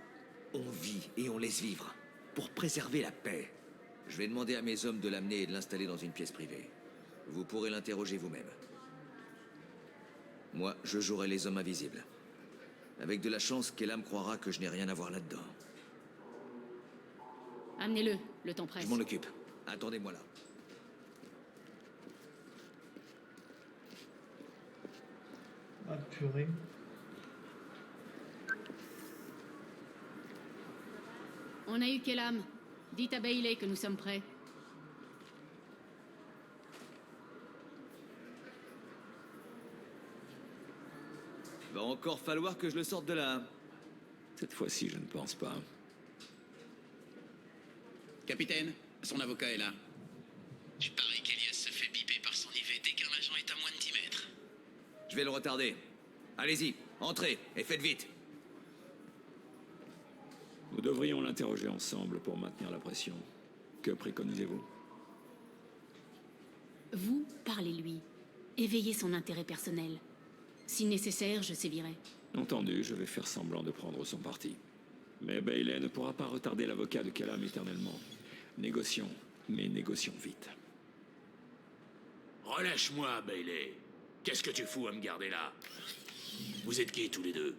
S12: on vit et on laisse vivre. Pour préserver la paix. Je vais demander à mes hommes de l'amener et de l'installer dans une pièce privée. Vous pourrez l'interroger vous-même. Moi, je jouerai les hommes invisibles. Avec de la chance, Kellam croira que je n'ai rien à voir là-dedans.
S4: Amenez-le, le temps presse.
S12: Je m'en occupe. Attendez-moi là.
S1: Ah purée.
S4: On a eu Kellam. Dites à Bailey que nous sommes prêts.
S12: Va encore falloir que je le sorte de là.
S3: Cette fois-ci, je ne pense pas.
S8: Capitaine, son avocat est là.
S2: Il paraît qu'Elias se fait biper par son IV dès qu'un agent est à moins de 10 mètres.
S12: Je vais le retarder. Allez-y, entrez et faites vite.
S3: Nous devrions l'interroger ensemble pour maintenir la pression. Que préconisez-vous?
S4: Vous, parlez-lui. Éveillez son intérêt personnel. Si nécessaire, je sévirai.
S3: Entendu, je vais faire semblant de prendre son parti. Mais Bailey ne pourra pas retarder l'avocat de Kellam éternellement. Négocions, mais négocions vite.
S5: Relâche-moi, Bailey. Qu'est-ce que tu fous à me garder là? Vous êtes qui tous les deux?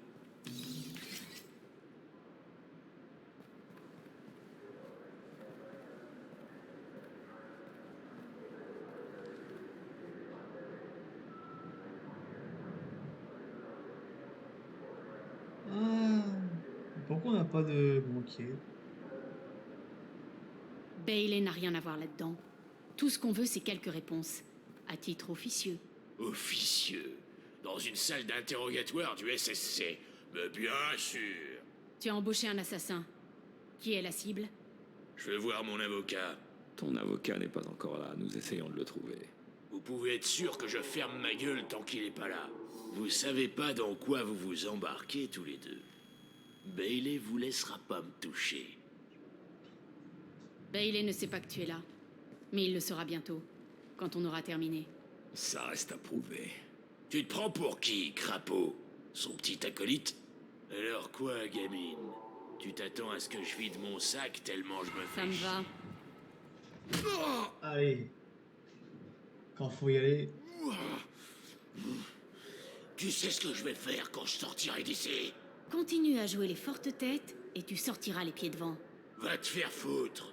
S1: pourquoi on n'a pas de banquier?
S4: Bailey n'a rien à voir là-dedans. Tout ce qu'on veut, c'est quelques réponses. À titre officieux.
S15: Officieux? Dans une salle d'interrogatoire du SSC? Mais bien sûr.
S4: Tu as embauché un assassin. Qui est la cible?
S15: Je veux voir mon avocat.
S3: Ton avocat n'est pas encore là, nous essayons de le trouver.
S15: Vous pouvez être sûr que je ferme ma gueule tant qu'il est pas là. Vous savez pas dans quoi vous vous embarquez tous les deux. Bailey vous laissera pas me toucher.
S4: Bailey ne sait pas que tu es là. Mais il le saura bientôt, quand on aura terminé.
S3: Ça reste à prouver.
S15: Tu te prends pour qui, crapaud? Son petit acolyte? Alors quoi, gamine? Tu t'attends à ce que je vide mon sac tellement je me fais...
S4: Ça me va.
S1: Allez. Quand faut y aller.
S15: Tu sais ce que je vais faire quand je sortirai d'ici?
S4: Continue à jouer les fortes têtes et tu sortiras les pieds devant.
S15: Va te faire foutre.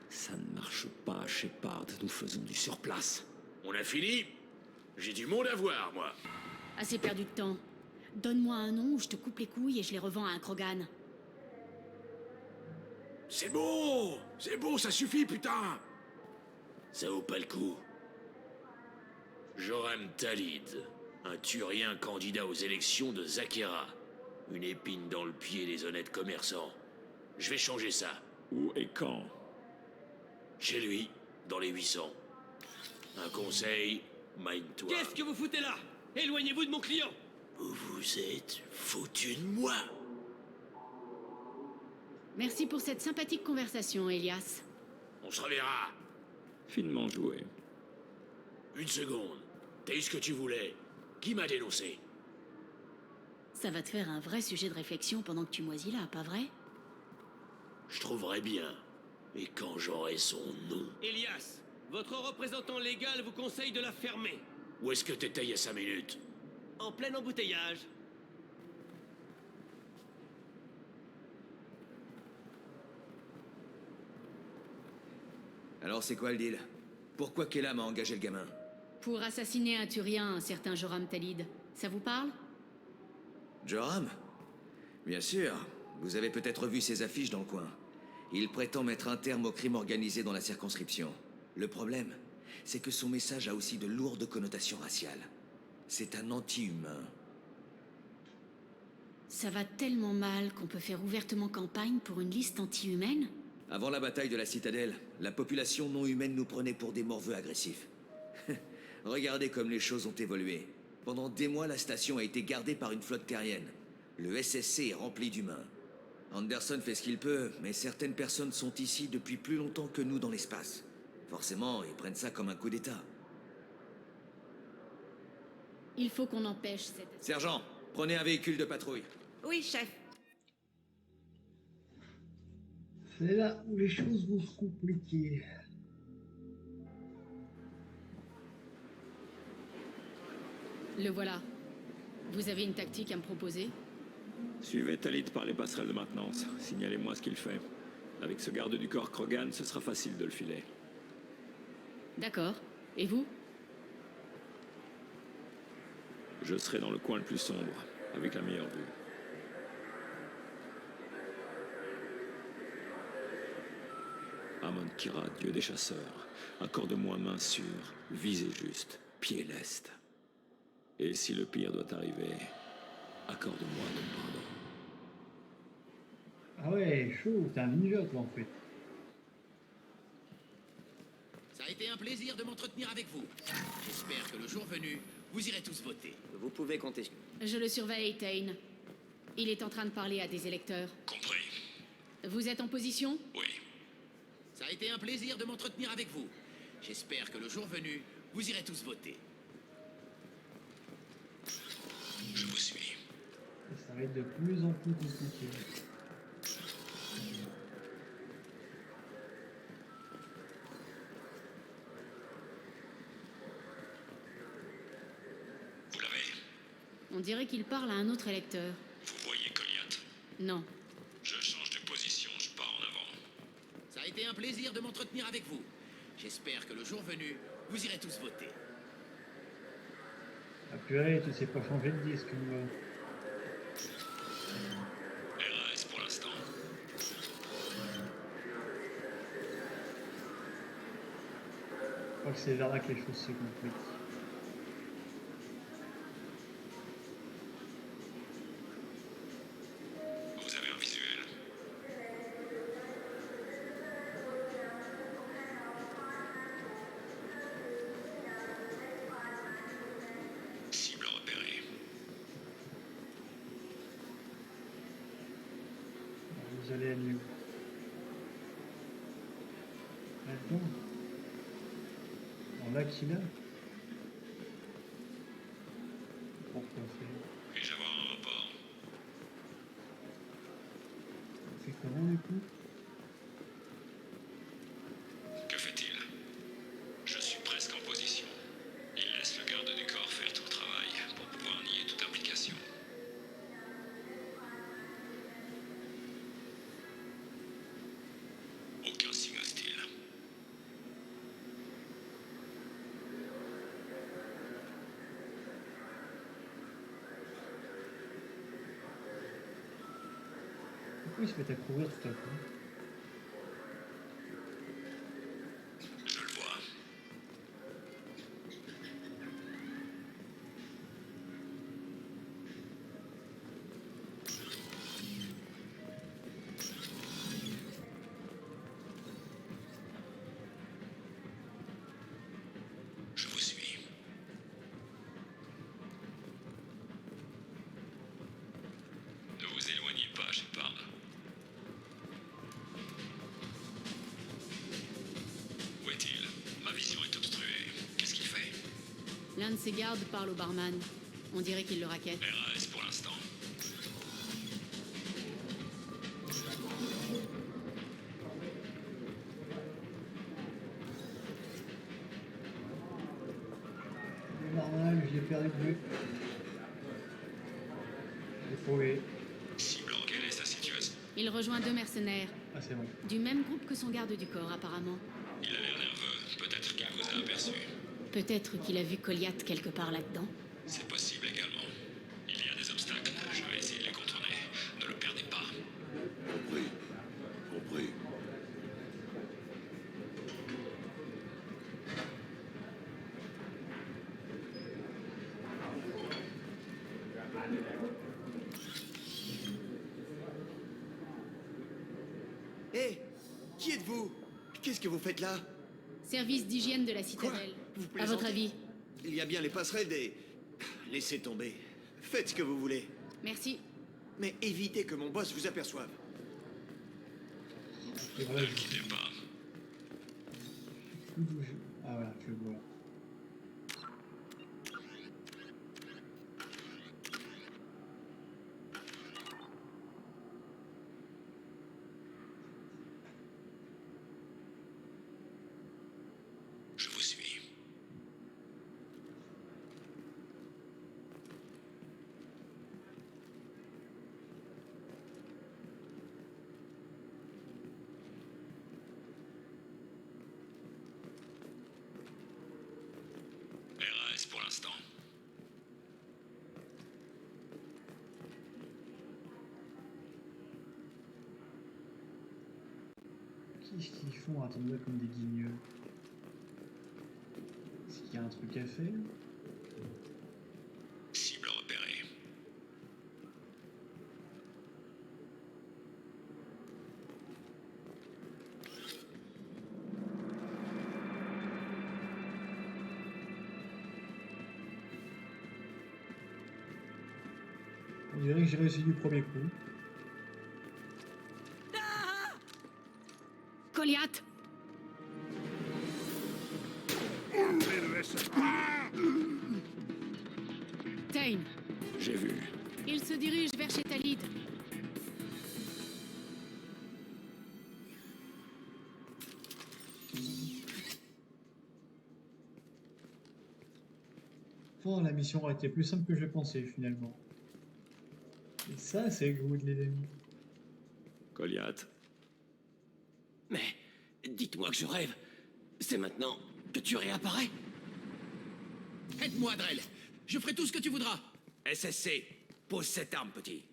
S3: Ça ne marche pas, Shepard. Nous faisons du surplace.
S15: On a fini? J'ai du monde à voir, moi.
S4: Assez perdu de temps. Donne-moi un nom où je te coupe les couilles et je les revends à un Krogan.
S15: C'est bon, ça suffit, putain. Ça vaut pas le coup. Joram Talid, un Turien candidat aux élections de Zakera. Une épine dans le pied des honnêtes commerçants. Je vais changer ça.
S3: Où et quand?
S15: Chez lui, dans les 800. Un conseil, mine-toi.
S10: Qu'est-ce que vous foutez là? Éloignez-vous de mon client!
S15: Vous vous êtes foutu de moi?
S4: Merci pour cette sympathique conversation, Elias.
S15: On se reverra.
S3: Finement joué.
S15: Une seconde. T'as eu ce que tu voulais. Qui m'a dénoncé?
S4: Ça va te faire un vrai sujet de réflexion pendant que tu moisis là, pas vrai?
S15: Je trouverai bien. Et quand j'aurai son nom...
S10: Elias, votre représentant légal vous conseille de la fermer.
S15: Où est-ce que t'étais il y a 5 minutes?
S10: En plein embouteillage.
S12: Alors c'est quoi le deal? Pourquoi Kellam a engagé le gamin?
S4: Pour assassiner un Turien, un certain Joram Talid. Ça vous parle?
S12: Joram? Bien sûr. Vous avez peut-être vu ses affiches dans le coin. Il prétend mettre un terme au crime organisé dans la circonscription. Le problème, c'est que son message a aussi de lourdes connotations raciales. C'est un anti-humain.
S4: Ça va tellement mal qu'on peut faire ouvertement campagne pour une liste anti-humaine?
S12: Avant la bataille de la Citadelle, la population non humaine nous prenait pour des morveux agressifs. Regardez comme les choses ont évolué. Pendant des mois, la station a été gardée par une flotte terrienne. Le SSC est rempli d'humains. Anderson fait ce qu'il peut, mais certaines personnes sont ici depuis plus longtemps que nous dans l'espace. Forcément, ils prennent ça comme un coup d'État.
S4: Il faut qu'on empêche cette...
S12: Sergent, prenez un véhicule de patrouille.
S16: Oui, chef.
S1: C'est là où les choses vont se compliquer.
S4: Le voilà. Vous avez une tactique à me proposer?
S3: Suivez Talid par les passerelles de maintenance. Signalez-moi ce qu'il fait. Avec ce garde du corps Krogan, ce sera facile de le filer.
S4: D'accord. Et vous?
S3: Je serai dans le coin le plus sombre, avec la meilleure vue. Amon Kira, dieu des chasseurs, accorde-moi main sûre, visée juste, pied leste. Et si le pire doit arriver, accorde-moi ton pardon.
S1: Ah ouais, chaud, t'es un ninja toi en fait.
S17: Ça a été un plaisir de m'entretenir avec vous. J'espère que le jour venu, vous irez tous voter.
S13: Vous pouvez compter.
S4: Je le surveille, Tain. Il est en train de parler à des électeurs.
S5: Compris.
S4: Vous êtes en position?
S5: Oui.
S17: Ça a été un plaisir de m'entretenir avec vous. J'espère que le jour venu, vous irez tous voter.
S5: Je vous suis.
S1: Ça va être de plus en plus compliqué.
S5: Vous l'avez?
S4: On dirait qu'il parle à un autre électeur.
S5: Vous voyez Goliath?
S4: Non.
S5: Je change de position, je pars en avant.
S17: Ça a été un plaisir de m'entretenir avec vous. J'espère que le jour venu, vous irez tous voter.
S1: Ah purée, tu sais pas changer de disque, moi.
S5: RAS pour l'instant.
S1: Je crois que c'est vers là que les choses se compliquent.
S5: Vous avez un visuel. Cible repérée.
S1: Alors, vous allez aller où? Là-dedans? Dans là qu'il a? Pourquoi faire?
S5: Puis-je avoir un rapport?
S1: On fait comment du coup?
S5: Que fait-il? Je suis presque en position. Il laisse le garde du corps faire tout le travail pour pouvoir nier toute implication. Aucun signe hostile.
S1: Pourquoi il se met à courir tout à coup?
S5: Je le vois. Je vous suis. Ne vous éloignez pas, Shepard. Où est-il? Ma vision est obstruée. Qu'est-ce qu'il fait?
S4: L'un de ses gardes parle au barman. On dirait qu'il le raquette.
S5: RAS pour l'instant.
S1: C'est normal, j'ai perdu de vue. J'ai trouvé.
S5: Cible, quelle est sa situation?
S4: Il rejoint 2 mercenaires.
S1: Ah, c'est bon.
S4: Du même groupe que son garde du corps, apparemment.
S5: Il a l'air nerveux. Peut-être qu'il vous a aperçu.
S4: Peut-être qu'il a vu Goliat quelque part là-dedans.
S5: C'est possible également. Il y a des obstacles. Je vais essayer de les contourner. Ne le perdez pas.
S16: Compris. Compris.
S14: Hé, qui êtes-vous? Qu'est-ce que vous faites là?
S4: Service d'hygiène de la citadelle.
S14: Vous
S4: À votre
S14: plaisantez?
S4: avis?
S14: Il y a bien les passerelles des... Laissez tomber. Faites ce que vous voulez.
S4: Merci.
S14: Mais évitez que mon boss vous aperçoive.
S1: C'est
S5: Ne
S1: vrai,
S5: le quittez pas.
S1: Ah voilà, je le vois.
S5: Je vous suis. RAS pour l'instant.
S1: Qu'est-ce qu'ils font à tomber comme des guignols? Est-ce qu'il y a un truc à faire?
S5: Cible repérée.
S1: On dirait que j'ai réussi du premier coup.
S4: Goliat! Tain,
S3: J'ai vu.
S4: il se dirige vers chez Talid.
S1: Bon, la mission aurait été plus simple que je pensais finalement. Et ça, c'est good, les amis.
S3: Goliat.
S10: Mais dites-moi que je rêve. C'est maintenant que tu réapparais.
S17: Aide-moi, Drell. Je ferai tout ce que tu voudras.
S12: SSC, pose cette arme, petit.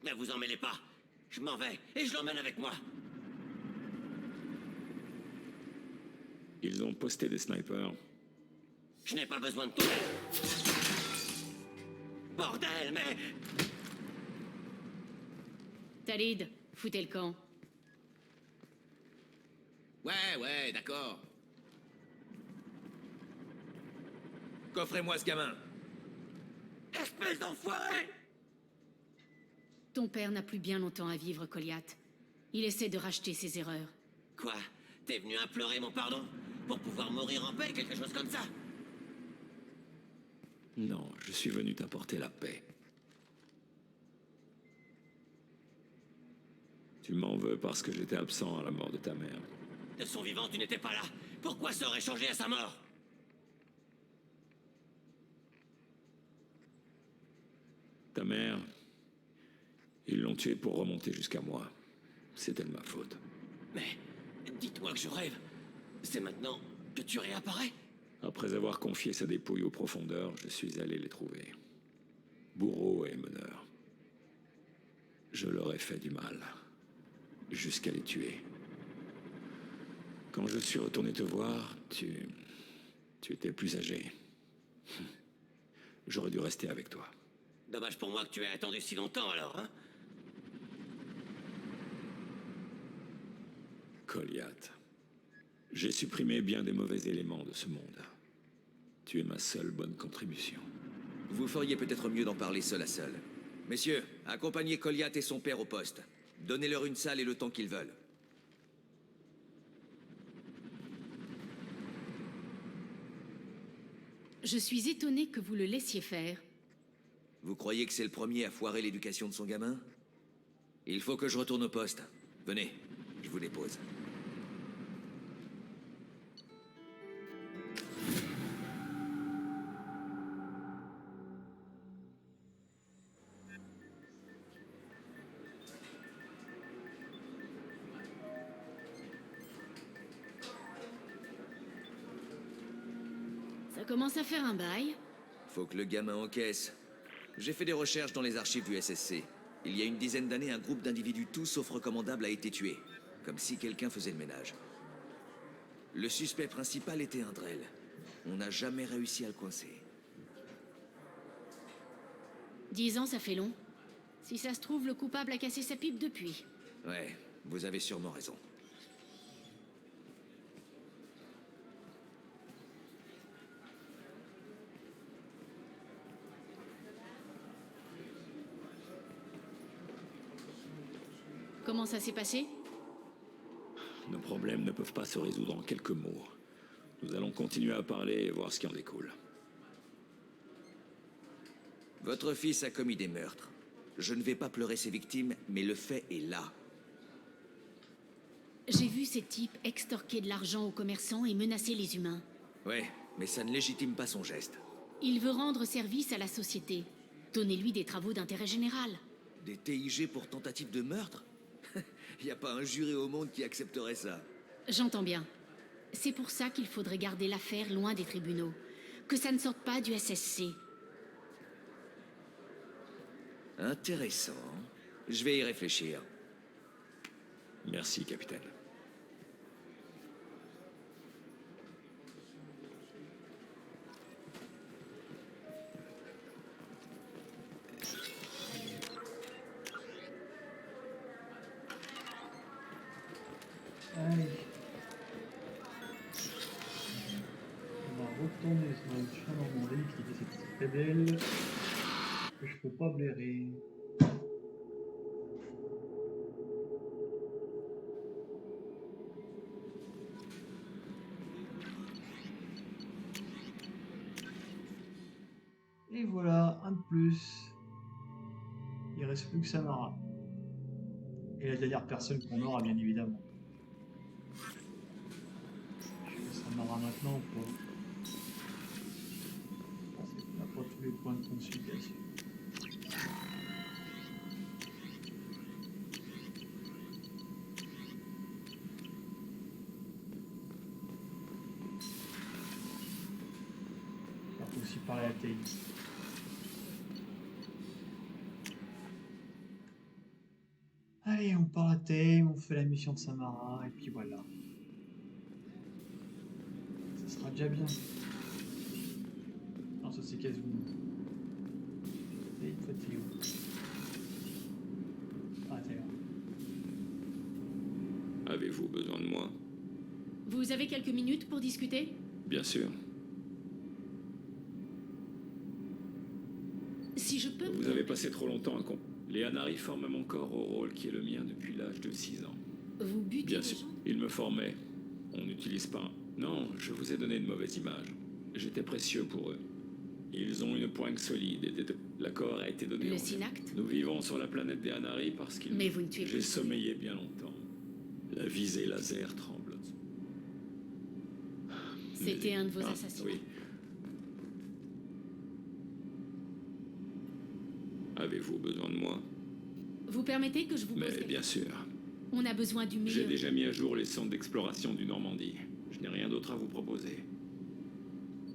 S6: Ne vous en mêlez pas. Je m'en vais et je l'emmène avec moi.
S3: Ils ont posté des snipers.
S6: Je n'ai pas besoin de tout. Bordel, mais...
S4: Talid, foutez le camp.
S17: Ouais, d'accord.
S12: Coffrez-moi ce gamin.
S6: Espèce d'enfoiré!
S4: Ton père n'a plus bien longtemps à vivre, Goliat. Il essaie de racheter ses erreurs.
S6: Quoi? T'es venu implorer mon pardon? Pour pouvoir mourir en paix, quelque chose comme ça?
S3: Non, je suis venu t'apporter la paix. Tu m'en veux parce que j'étais absent à la mort de ta mère.
S6: De son vivant, tu n'étais pas là. Pourquoi ça aurait changé à sa mort?
S3: Ta mère, ils l'ont tuée pour remonter jusqu'à moi. C'était de ma faute.
S6: Mais dites-moi que je rêve. C'est maintenant que tu réapparais?
S3: Après avoir confié sa dépouille aux profondeurs, je suis allé les trouver. Bourreaux et meneurs. Je leur ai fait du mal. Jusqu'à les tuer. Quand je suis retourné te voir, tu étais plus âgé. J'aurais dû rester avec toi.
S6: Dommage pour moi que tu aies attendu si longtemps alors, hein?
S3: Goliat. J'ai supprimé bien des mauvais éléments de ce monde. Tu es ma seule bonne contribution.
S12: Vous feriez peut-être mieux d'en parler seul à seul. Messieurs, accompagnez Goliat et son père au poste. Donnez-leur une salle et le temps qu'ils veulent.
S4: Je suis étonné que vous le laissiez faire.
S12: Vous croyez que c'est le premier à foirer l'éducation de son gamin? Il faut que je retourne au poste. Venez, je vous dépose.
S4: Ça commence à faire un bail.
S12: Faut que le gamin encaisse. J'ai fait des recherches dans les archives du SSC. Il y a une dizaine d'années, un groupe d'individus tous sauf recommandables a été tué. Comme si quelqu'un faisait le ménage. Le suspect principal était un Drell. On n'a jamais réussi à le coincer.
S4: 10 ans, ça fait long. Si ça se trouve, le coupable a cassé sa pipe depuis.
S12: Ouais, vous avez sûrement raison.
S4: Comment ça s'est passé?
S3: Nos problèmes ne peuvent pas se résoudre en quelques mots. Nous allons continuer à parler et voir ce qui en découle.
S12: Votre fils a commis des meurtres. Je ne vais pas pleurer ses victimes, mais le fait est là.
S4: J'ai vu ces types extorquer de l'argent aux commerçants et menacer les humains.
S12: Ouais, mais ça ne légitime pas son geste.
S4: Il veut rendre service à la société. Donnez-lui des travaux d'intérêt général.
S12: Des TIG pour tentative de meurtre? Il n'y a pas un juré au monde qui accepterait ça.
S4: J'entends bien. C'est pour ça qu'il faudrait garder l'affaire loin des tribunaux. Que ça ne sorte pas du SSC.
S12: Intéressant. Je vais y réfléchir.
S3: Merci, capitaine.
S1: Allez. On va retourner sur le champ Normandie qui était cette très belle que je peux pas blairer. Et voilà, un de plus. Il reste plus que Samara. Et la dernière personne qu'on aura, bien évidemment. Je fais Samara maintenant, quoi. C'est qu'on n'a pas tous les points de consultation. Pas possible parler à Taï. Allez, on parle à Taï, on fait la mission de Samara, et puis voilà. Ça sera déjà bien. Non, ça c'est Kazumi. Et toi, t'es où? Ah, t'es là.
S3: Avez-vous besoin de moi?
S4: Vous avez quelques minutes pour discuter?
S3: Bien sûr.
S4: Si je peux...
S3: Vous avez passé trop longtemps à Les Anari forment mon corps au rôle qui est le mien depuis l'âge de 6 ans.
S4: Vous butez
S3: Bien
S4: des
S3: sûr,
S4: gens?
S3: ils me formaient. On n'utilise pas... Non, je vous ai donné une mauvaise image. J'étais précieux pour eux. Ils ont une pointe solide et l'accord a été donné.
S4: Le
S3: en-
S4: Synacte?
S3: Nous vivons sur la planète des Anari parce qu'ils...
S4: Mais vous ne tuez
S3: J'ai
S4: plus.
S3: sommeillé bien longtemps. La visée laser tremble.
S4: C'était un de vos
S3: Ah,
S4: assassins.
S3: oui. Avez-vous besoin de moi?
S4: Vous permettez que je vous pose
S3: Mais
S4: quelques-
S3: bien sûr.
S4: On a besoin du
S3: J'ai
S4: meilleur.
S3: déjà mis à jour les centres d'exploration du Normandie. Je n'ai rien d'autre à vous proposer.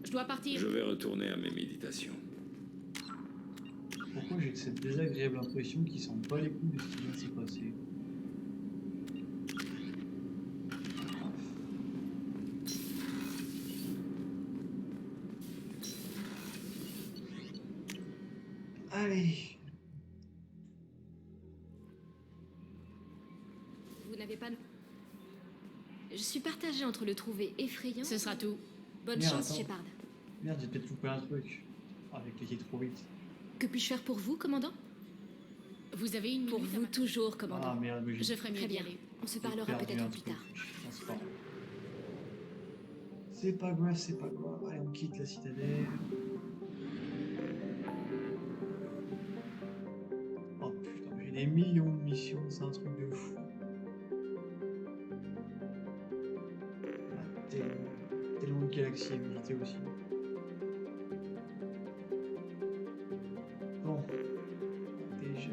S4: Je dois partir.
S3: Je vais retourner à mes méditations.
S1: Pourquoi j'ai cette désagréable impression qu'ils s'en bat les couilles de ce qui vient de se passer? Allez.
S11: Vous n'avez pas... Je suis partagée entre le trouver effrayant...
S4: Ce sera tout.
S11: Bonne
S1: Merde,
S11: chance,
S1: attends.
S11: Shepard.
S1: Merde, j'ai peut-être loupé un truc. Avec les trop vite.
S11: Que puis-je faire pour vous, commandant?
S4: Vous avez une
S11: Pour
S4: minute à
S11: vous
S4: ma-
S11: toujours, commandant.
S1: Ah merde, mais j'ai
S4: Je ferai mieux
S11: Très
S4: d'y
S11: bien.
S4: aller.
S11: On se
S1: j'ai
S11: parlera
S1: perdu
S11: peut-être
S1: un
S11: plus
S1: truc.
S11: tard.
S1: Non, c'est pas grave. C'est pas grave, c'est pas grave. Allez, on quitte la citadelle. Oh putain, j'ai des millions de missions, c'est un truc de fou. Ah, tellement de galaxies à visiter aussi. Bon, déjà.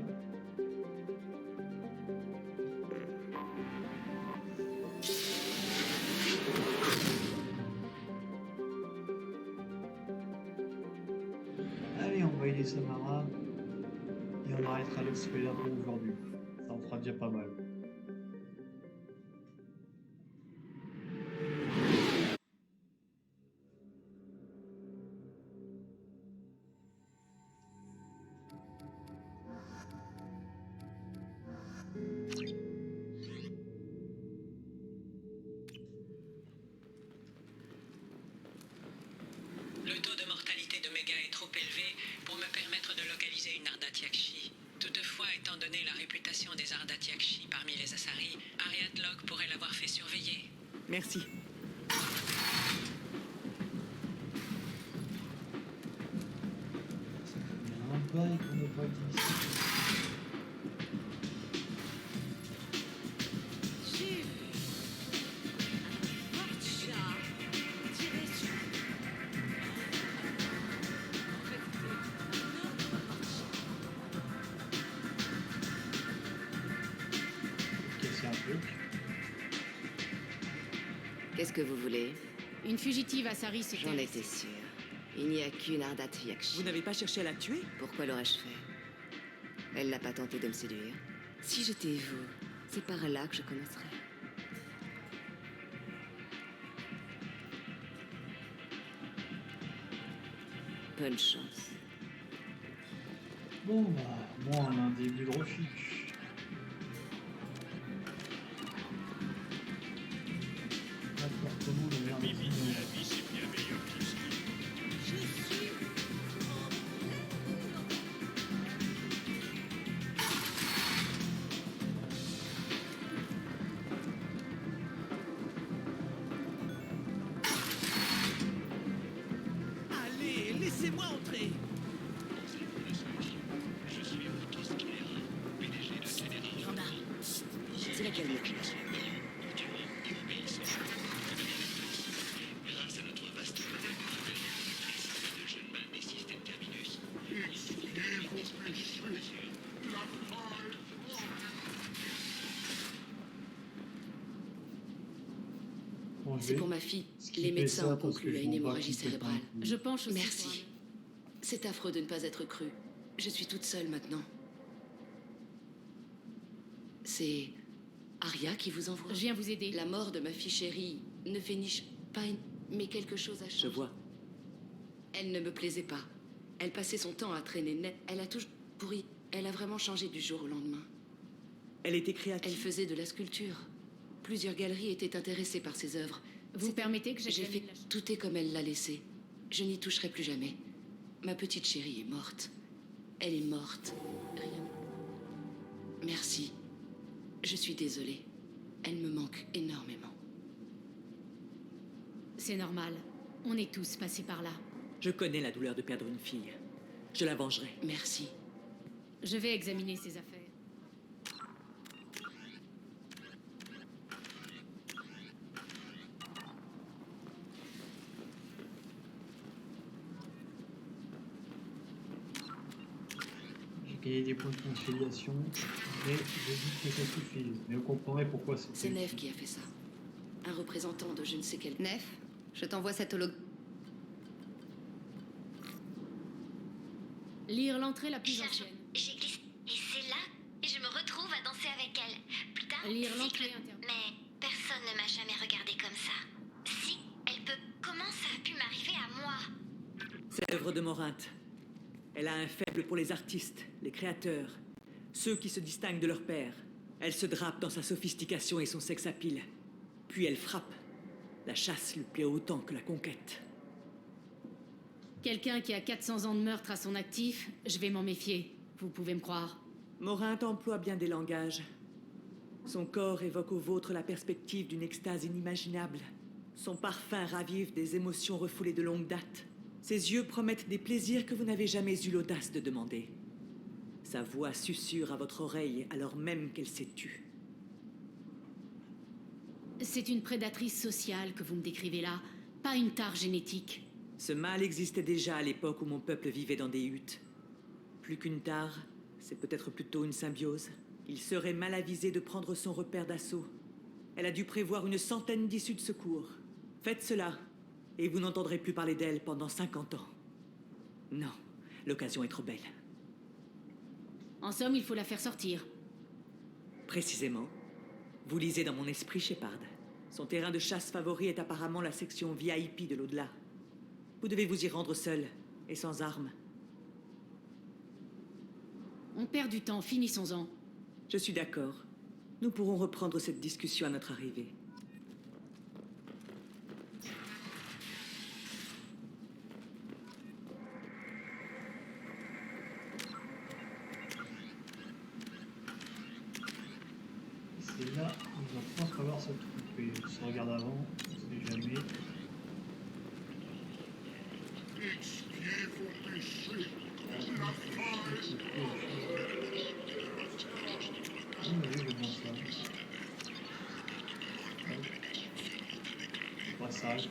S1: Allez, on va aider Samara. Et on arrêtera le spoiler pour aujourd'hui. Ça en fera déjà pas mal.
S2: Le taux de mortalité d'Omega est trop élevé pour me permettre de localiser une Ardat Yakshi. Toutefois, étant donné la réputation des Ardat Yakshi parmi les Asari, Ariat Locke pourrait l'avoir fait surveiller.
S14: Merci.
S1: Il y a un bail qu'on n'a pas dit ici.
S7: J'ai vu un fort chat tirer sur... En fait, c'était un énorme chat.
S1: Casser un truc.
S18: Qu'est-ce que vous voulez?
S4: Une fugitive Asari se
S18: J'en étais sûre. Il n'y a qu'une Ardat Yakshi.
S14: Vous n'avez pas cherché à la tuer?
S18: Pourquoi l'aurais-je fait? Elle n'a pas tenté de me séduire. Si j'étais vous, c'est par là que je commencerais. Bonne chance.
S1: Bon, bah, moi, on a un début de refuge. L'appartement de merde.
S15: La vie, c'est bien meilleur qu'ici.
S14: Allez, laissez-moi entrer.
S15: Je suis Otto Scalera, PDG de Télérie.
S18: C'est laquelle?
S15: Grâce à notre vaste modèle de l'électricité de jeunes mains des systèmes terminus, il suffit de reconstruire sur mesure.
S1: Bon, je
S11: C'est
S1: vais
S11: pour ma fille.
S1: skipper
S11: Les médecins
S1: ça
S11: ont
S1: parce
S11: conclu
S1: que
S11: à
S1: je
S11: une
S1: m'en bats
S11: hémorragie
S1: complètement
S11: cérébrale.
S1: les couilles.
S4: Je penche aussi.
S11: Merci.
S18: C'est affreux de ne pas être cru. Je suis toute seule maintenant. C'est Arya qui vous envoie.
S4: Je viens vous aider.
S18: La mort de ma fille chérie ne fait pas mais quelque chose a changé.
S10: Je vois.
S18: Elle ne me plaisait pas. Elle passait son temps à traîner net. Elle a toujours pourri. Elle a vraiment changé du jour au lendemain.
S10: Elle était créative.
S18: Elle faisait de la sculpture. Plusieurs galeries étaient intéressées par ses œuvres.
S4: Vous permettez que
S18: J'ai
S4: j'examine
S18: fait
S4: la chambre?
S18: tout est comme elle l'a laissé. Je n'y toucherai plus jamais. Ma petite chérie est morte. Elle est morte. Rien. Merci. Je suis désolée. Elle me manque énormément.
S4: C'est normal. On est tous passés par là.
S10: Je connais la douleur de perdre une fille. Je la vengerai.
S18: Merci.
S4: Je vais examiner ses affaires.
S1: J'ai gagné des points de conciliation, mais je dis que ça suffit. Mais vous comprendrez pourquoi
S18: C'est Nef qui a fait ça. Un représentant de je ne sais quel...
S11: Nef, je t'envoie cet hologramme.
S4: Lire l'entrée la plus ancienne.
S19: J'ai glissé et c'est là et je me retrouve à danser avec elle. Plus tard,
S4: Lire
S19: cycle.
S4: l'entrée interne.
S19: Mais personne ne m'a jamais regardé comme ça. Si, elle peut. Comment ça a pu m'arriver à moi?
S10: C'est l'œuvre de Morinthe. Elle a un faible pour les artistes, les créateurs, ceux qui se distinguent de leur père. Elle se drape dans sa sophistication et son sex appeal. Puis elle frappe. La chasse lui plaît autant que la conquête.
S4: Quelqu'un qui a 400 ans de meurtre à son actif, je vais m'en méfier. Vous pouvez me croire.
S10: Morinthe emploie bien des langages. Son corps évoque au vôtre la perspective d'une extase inimaginable. Son parfum ravive des émotions refoulées de longue date. Ses yeux promettent des plaisirs que vous n'avez jamais eu l'audace de demander. Sa voix susurre à votre oreille alors même qu'elle s'est tue.
S4: C'est une prédatrice sociale que vous me décrivez là, pas une tare génétique.
S10: Ce mal existait déjà à l'époque où mon peuple vivait dans des huttes. Plus qu'une tare, c'est peut-être plutôt une symbiose. Il serait mal avisé de prendre son repère d'assaut. Elle a dû prévoir une centaine d'issues de secours. Faites cela, et vous n'entendrez plus parler d'elle pendant 50 ans. Non, l'occasion est trop belle.
S4: En somme, il faut la faire sortir.
S10: Précisément. Vous lisez dans mon esprit, Shepard. Son terrain de chasse favori est apparemment la section VIP de l'au-delà. Vous devez vous y rendre seul, et sans armes.
S4: On perd du temps, finissons-en.
S10: Je suis d'accord. Nous pourrons reprendre cette discussion à notre arrivée.
S1: C'est là où il va pas falloir se tromper. On se regarde avant, on sait jamais.
S16: Expiez vos péchés, la faille.
S1: Oui, je pense ça. Passage.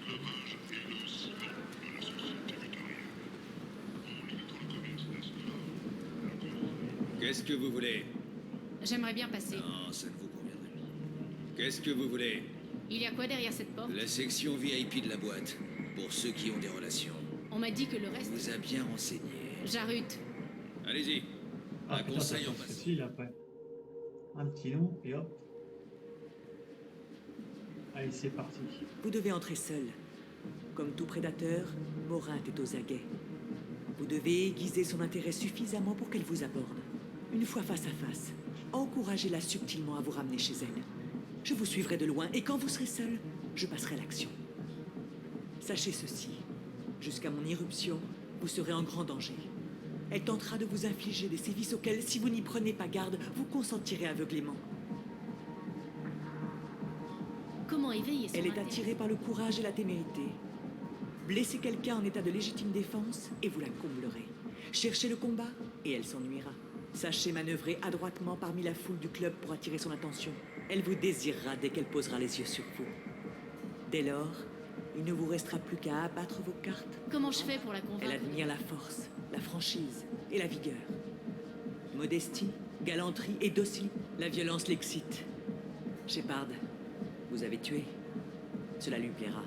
S12: Qu'est-ce que vous voulez?
S4: J'aimerais bien passer.
S12: Non, ça ne vous conviendrait pas. Qu'est-ce que vous voulez?
S4: Il y a quoi derrière cette porte?
S12: La section VIP de la boîte, pour ceux qui ont des relations.
S4: On m'a dit que le reste...
S12: Vous a bien renseigné.
S4: Jarut.
S12: Allez-y.
S1: Ah,
S12: Un
S1: putain,
S12: conseil
S1: ça
S12: en
S1: fait
S12: passant.
S1: facile après. Un petit nom et hop. Allez, c'est parti.
S10: Vous devez entrer seul. Comme tout prédateur, Morinthe est aux aguets. Vous devez aiguiser son intérêt suffisamment pour qu'elle vous aborde. Une fois face à face, encouragez-la subtilement à vous ramener chez elle. Je vous suivrai de loin et quand vous serez seul, je passerai à l'action. Sachez ceci. Jusqu'à mon irruption, vous serez en grand danger. Elle tentera de vous infliger des sévices auxquels, si vous n'y prenez pas garde, vous consentirez aveuglément.
S4: Comment éveiller son
S10: Elle est
S4: intérêt?
S10: attirée par le courage et la témérité. Blessez quelqu'un en état de légitime défense et vous la comblerez. Cherchez le combat et elle s'ennuiera. Sachez manœuvrer adroitement parmi la foule du club pour attirer son attention. Elle vous désirera dès qu'elle posera les yeux sur vous. Dès lors, il ne vous restera plus qu'à abattre vos cartes.
S4: Comment je fais pour la convaincre?
S10: Elle admire la force, la franchise et la vigueur. Modestie, galanterie et docilité. La violence l'excite. Shepard, vous avez tué. Cela lui plaira.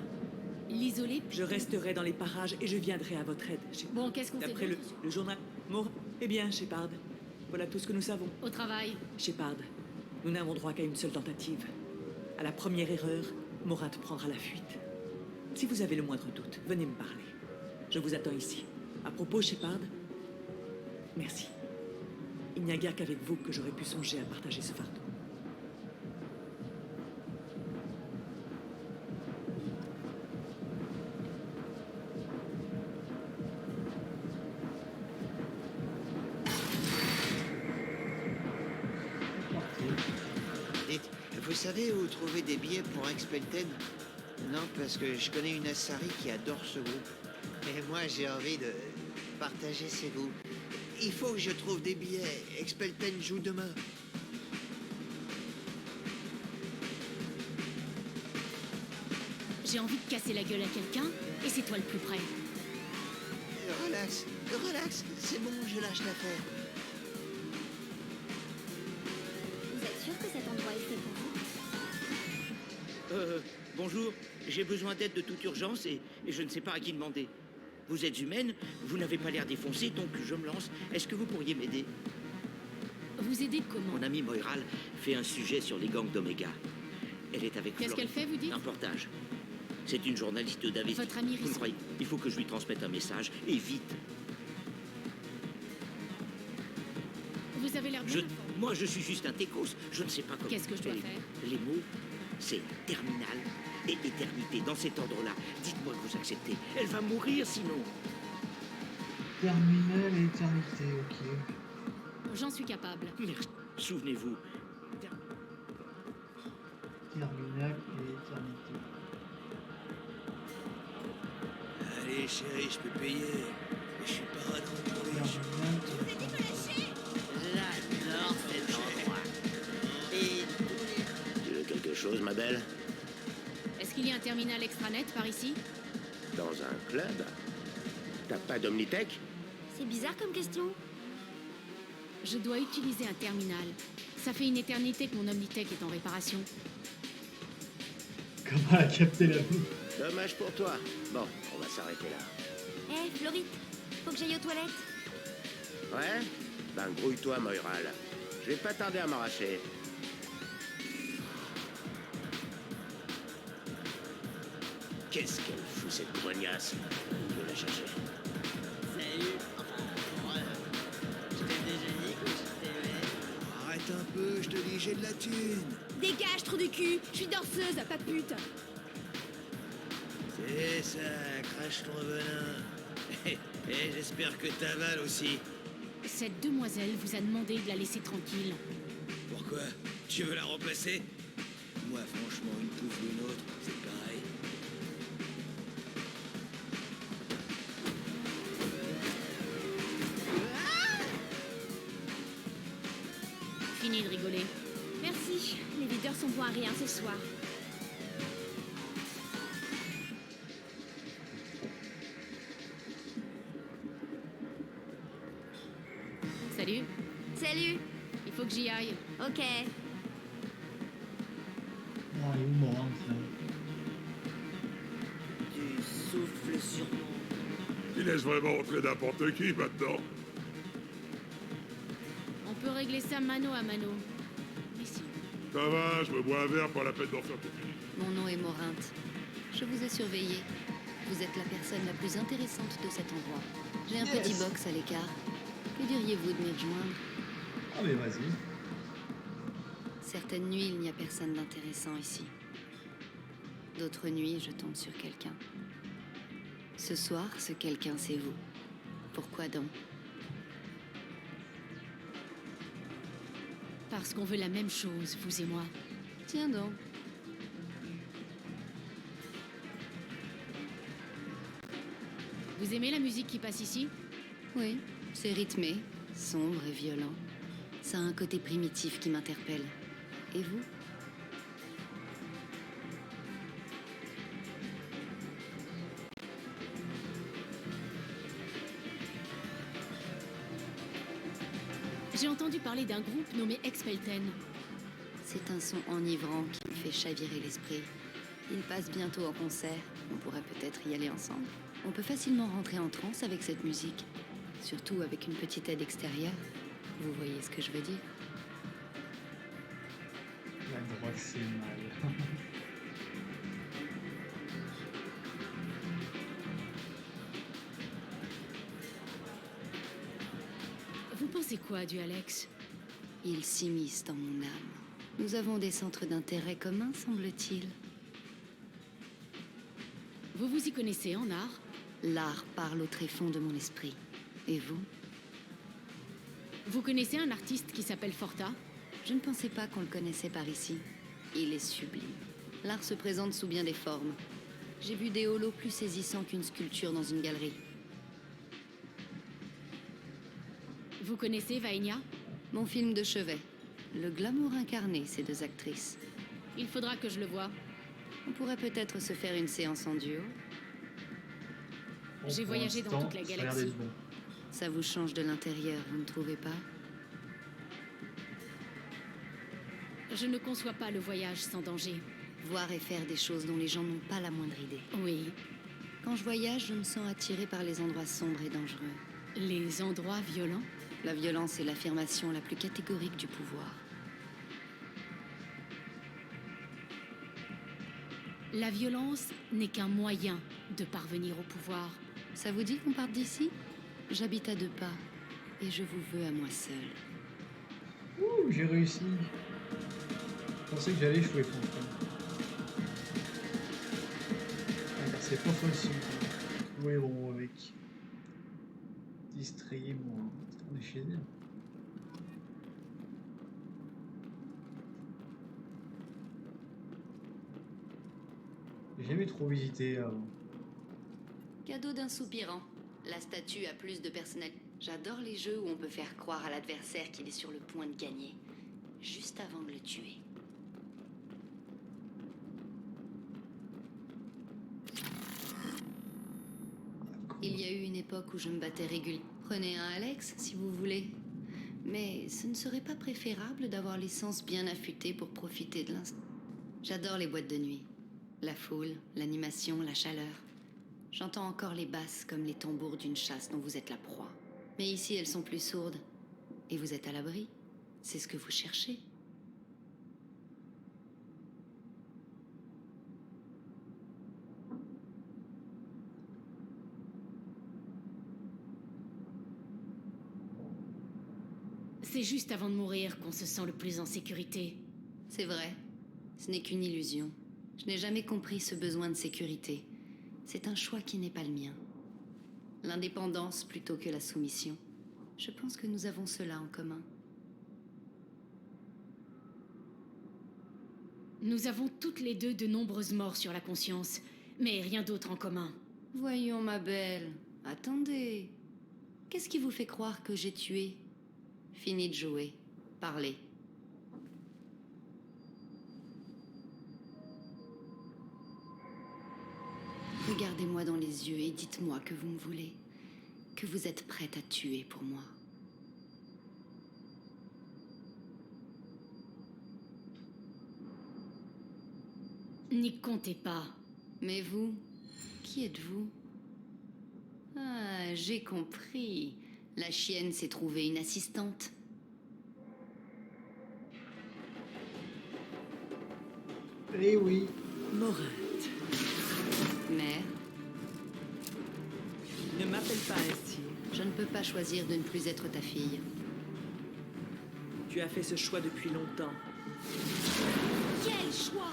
S4: L'isoler.
S10: Je resterai dans les parages et je viendrai à votre aide.
S4: Bon, qu'est-ce qu'on fait
S10: D'après
S4: d'autre?
S10: le journal... Eh bien, Shepard, voilà tout ce que nous savons.
S4: Au travail.
S10: Shepard, nous n'avons droit qu'à une seule tentative. À la première erreur, Morant prendra la fuite. Si vous avez le moindre doute, venez me parler. Je vous attends ici. À propos, Shepard, merci. Il n'y a guère qu'avec vous que j'aurais pu songer à partager ce fardeau.
S20: Dites, vous savez où trouver des billets pour Expelten? Non, parce que je connais une Assari qui adore ce groupe. Et moi, j'ai envie de partager ses goûts. Il faut que je trouve des billets. Expelten joue demain.
S4: J'ai envie de casser la gueule à quelqu'un, et c'est toi le plus près.
S20: Relax, relax, c'est bon, je lâche l'affaire.
S19: Vous êtes sûr que cet endroit est fait pour vous?
S6: Bonjour, j'ai besoin d'aide de toute urgence et je ne sais pas à qui demander. Vous êtes humaine, vous n'avez pas l'air défoncé, donc je me lance. Est-ce que vous pourriez m'aider?
S4: Vous aider comment?
S6: Mon amie Moiral fait un sujet sur les gangs d'Oméga. Elle est avec
S4: Qu'est-ce qu'elle fait, vous dites?
S6: Un reportage. C'est une journaliste d'investigation.
S4: Votre amie
S6: Vous me croyez? Il faut que je lui transmette un message, et vite.
S4: Vous avez l'air bien.
S6: Moi, je suis juste un techos. Je ne sais pas comment...
S4: Qu'est-ce que je dois faire?
S6: Les mots, c'est terminal et éternité. Dans cet ordre-là, dites-moi que vous acceptez. Elle va mourir sinon.
S1: Terminal et éternité, ok.
S4: J'en suis capable.
S6: Merci. Souvenez-vous.
S1: Terminal et éternité.
S12: Allez, chérie, je peux payer. Je suis pas dans le
S20: J'adore cet endroit. Et...
S15: Tu veux quelque chose, ma belle?
S4: Est-ce qu'il y a un terminal extranet par ici?
S15: Dans un club? T'as pas d'Omnitech?
S19: C'est bizarre comme question.
S4: Je dois utiliser un terminal. Ça fait une éternité que mon Omnitech est en réparation.
S1: Comment elle a capté la boue?
S15: Dommage pour toi. Bon, on va s'arrêter là.
S19: Hé, Florit, faut que j'aille aux toilettes.
S15: Ouais? Ben grouille-toi, Moiral. Je vais pas tarder à m'arracher. Qu'est-ce qu'elle fout, cette poignasse? Je vais la chercher.
S20: Salut. Enfin, je t'ai déjà dit que je t'aimais.
S12: Arrête un peu, je te dis, j'ai de la thune.
S19: Dégage, trou du cul. Je suis danseuse, pas pute.
S12: C'est ça, crache ton venin. Et j'espère que t'avales aussi.
S4: Cette demoiselle vous a demandé de la laisser tranquille.
S12: Pourquoi? Tu veux la remplacer? Moi, franchement, une pouffe ou une autre, c'est pareil.
S4: Fini de rigoler.
S19: Merci. Les videurs sont bons à rien ce soir.
S4: Salut.
S19: Salut.
S4: Il faut que j'y aille.
S19: Ok.
S1: Oh, il est où mort, ça?
S20: Tu souffles sur moi.
S16: Il laisse vraiment entrer n'importe qui maintenant.
S4: On peut régler ça mano à mano. Ici.
S16: Ça va, je me bois un verre, pas la peine d'en faire toute une.
S21: Mon nom est Morinthe. Je vous ai surveillé. Vous êtes la personne la plus intéressante de cet endroit. J'ai un petit box à l'écart. Que diriez-vous de m'y rejoindre?
S1: Ah mais vas-y.
S21: Certaines nuits, il n'y a personne d'intéressant ici. D'autres nuits, je tombe sur quelqu'un. Ce soir, ce quelqu'un, c'est vous. Pourquoi donc?
S4: Parce qu'on veut la même chose, vous et moi.
S21: Tiens donc.
S4: Vous aimez la musique qui passe ici?
S21: Oui, c'est rythmé, sombre et violent. Ça a un côté primitif qui m'interpelle. Et vous?
S4: J'ai entendu parler d'un groupe nommé Expelten.
S21: C'est un son enivrant qui me fait chavirer l'esprit. Il passe bientôt en concert. On pourrait peut-être y aller ensemble. On peut facilement rentrer en transe avec cette musique. Surtout avec une petite aide extérieure. Vous voyez ce que je veux dire?
S1: La drogue, c'est mal.
S4: Vous pensez quoi du Alex?
S21: Il s'immisce dans mon âme. Nous avons des centres d'intérêt communs, semble-t-il.
S4: Vous vous y connaissez en art?
S21: L'art parle au tréfonds de mon esprit. Et vous?
S4: Vous connaissez un artiste qui s'appelle Forta?
S21: Je ne pensais pas qu'on le connaissait par ici. Il est sublime. L'art se présente sous bien des formes. J'ai vu des holos plus saisissants qu'une sculpture dans une galerie.
S4: Vous connaissez Vaenia?
S21: Mon film de chevet. Le glamour incarné, ces deux actrices.
S4: Il faudra que je le voie.
S21: On pourrait peut-être se faire une séance en duo.
S1: Bon,
S4: J'ai
S1: pour
S4: voyagé dans
S1: l'instant,
S4: toute la
S1: ça a l'air
S4: galaxie.
S1: d'être bon.
S21: Ça vous change de l'intérieur, vous ne trouvez pas?
S4: Je ne conçois pas le voyage sans danger.
S21: Voir et faire des choses dont les gens n'ont pas la moindre idée.
S4: Oui.
S21: Quand je voyage, je me sens attirée par les endroits sombres et dangereux.
S4: Les endroits violents?
S21: La violence est l'affirmation la plus catégorique du pouvoir.
S4: La violence n'est qu'un moyen de parvenir au pouvoir.
S21: Ça vous dit qu'on parte d'ici? J'habite à 2 pas, et je vous veux à moi seule.
S1: Ouh, j'ai réussi. Je pensais que j'allais échouer, franchement. Ah, car c'est pas facile. Oui, bon, avec 10 streams, on est chez elle. J'ai jamais trop visité avant.
S21: Cadeau d'un soupirant. La statue a plus de personnalité. J'adore les jeux où on peut faire croire à l'adversaire qu'il est sur le point de gagner, juste avant de le tuer. Il y a eu une époque où je me battais régulièrement. Prenez un Alex, si vous voulez. Mais ce ne serait pas préférable d'avoir les sens bien affûtés pour profiter de l'instant. J'adore les boîtes de nuit. La foule, l'animation, la chaleur. J'entends encore les basses comme les tambours d'une chasse dont vous êtes la proie. Mais ici, elles sont plus sourdes. Et vous êtes à l'abri. C'est ce que vous cherchez.
S4: C'est juste avant de mourir qu'on se sent le plus en sécurité.
S21: C'est vrai. Ce n'est qu'une illusion. Je n'ai jamais compris ce besoin de sécurité. C'est un choix qui n'est pas le mien. L'indépendance plutôt que la soumission. Je pense que nous avons cela en commun.
S4: Nous avons toutes les deux de nombreuses morts sur la conscience, mais rien d'autre en commun.
S21: Voyons, ma belle. Attendez. Qu'est-ce qui vous fait croire que j'ai tué? Fini de jouer. Parlez. Regardez-moi dans les yeux et dites-moi que vous me voulez. Que vous êtes prête à tuer pour moi.
S4: N'y comptez pas.
S21: Mais vous, qui êtes-vous? Ah, j'ai compris. La chienne s'est trouvée une assistante.
S1: Eh oui.
S10: Morinte.
S21: Mère,
S10: Ne m'appelle pas ainsi.
S21: je ne peux pas choisir de ne plus être ta fille.
S10: Tu as fait ce choix depuis longtemps.
S4: Quel choix!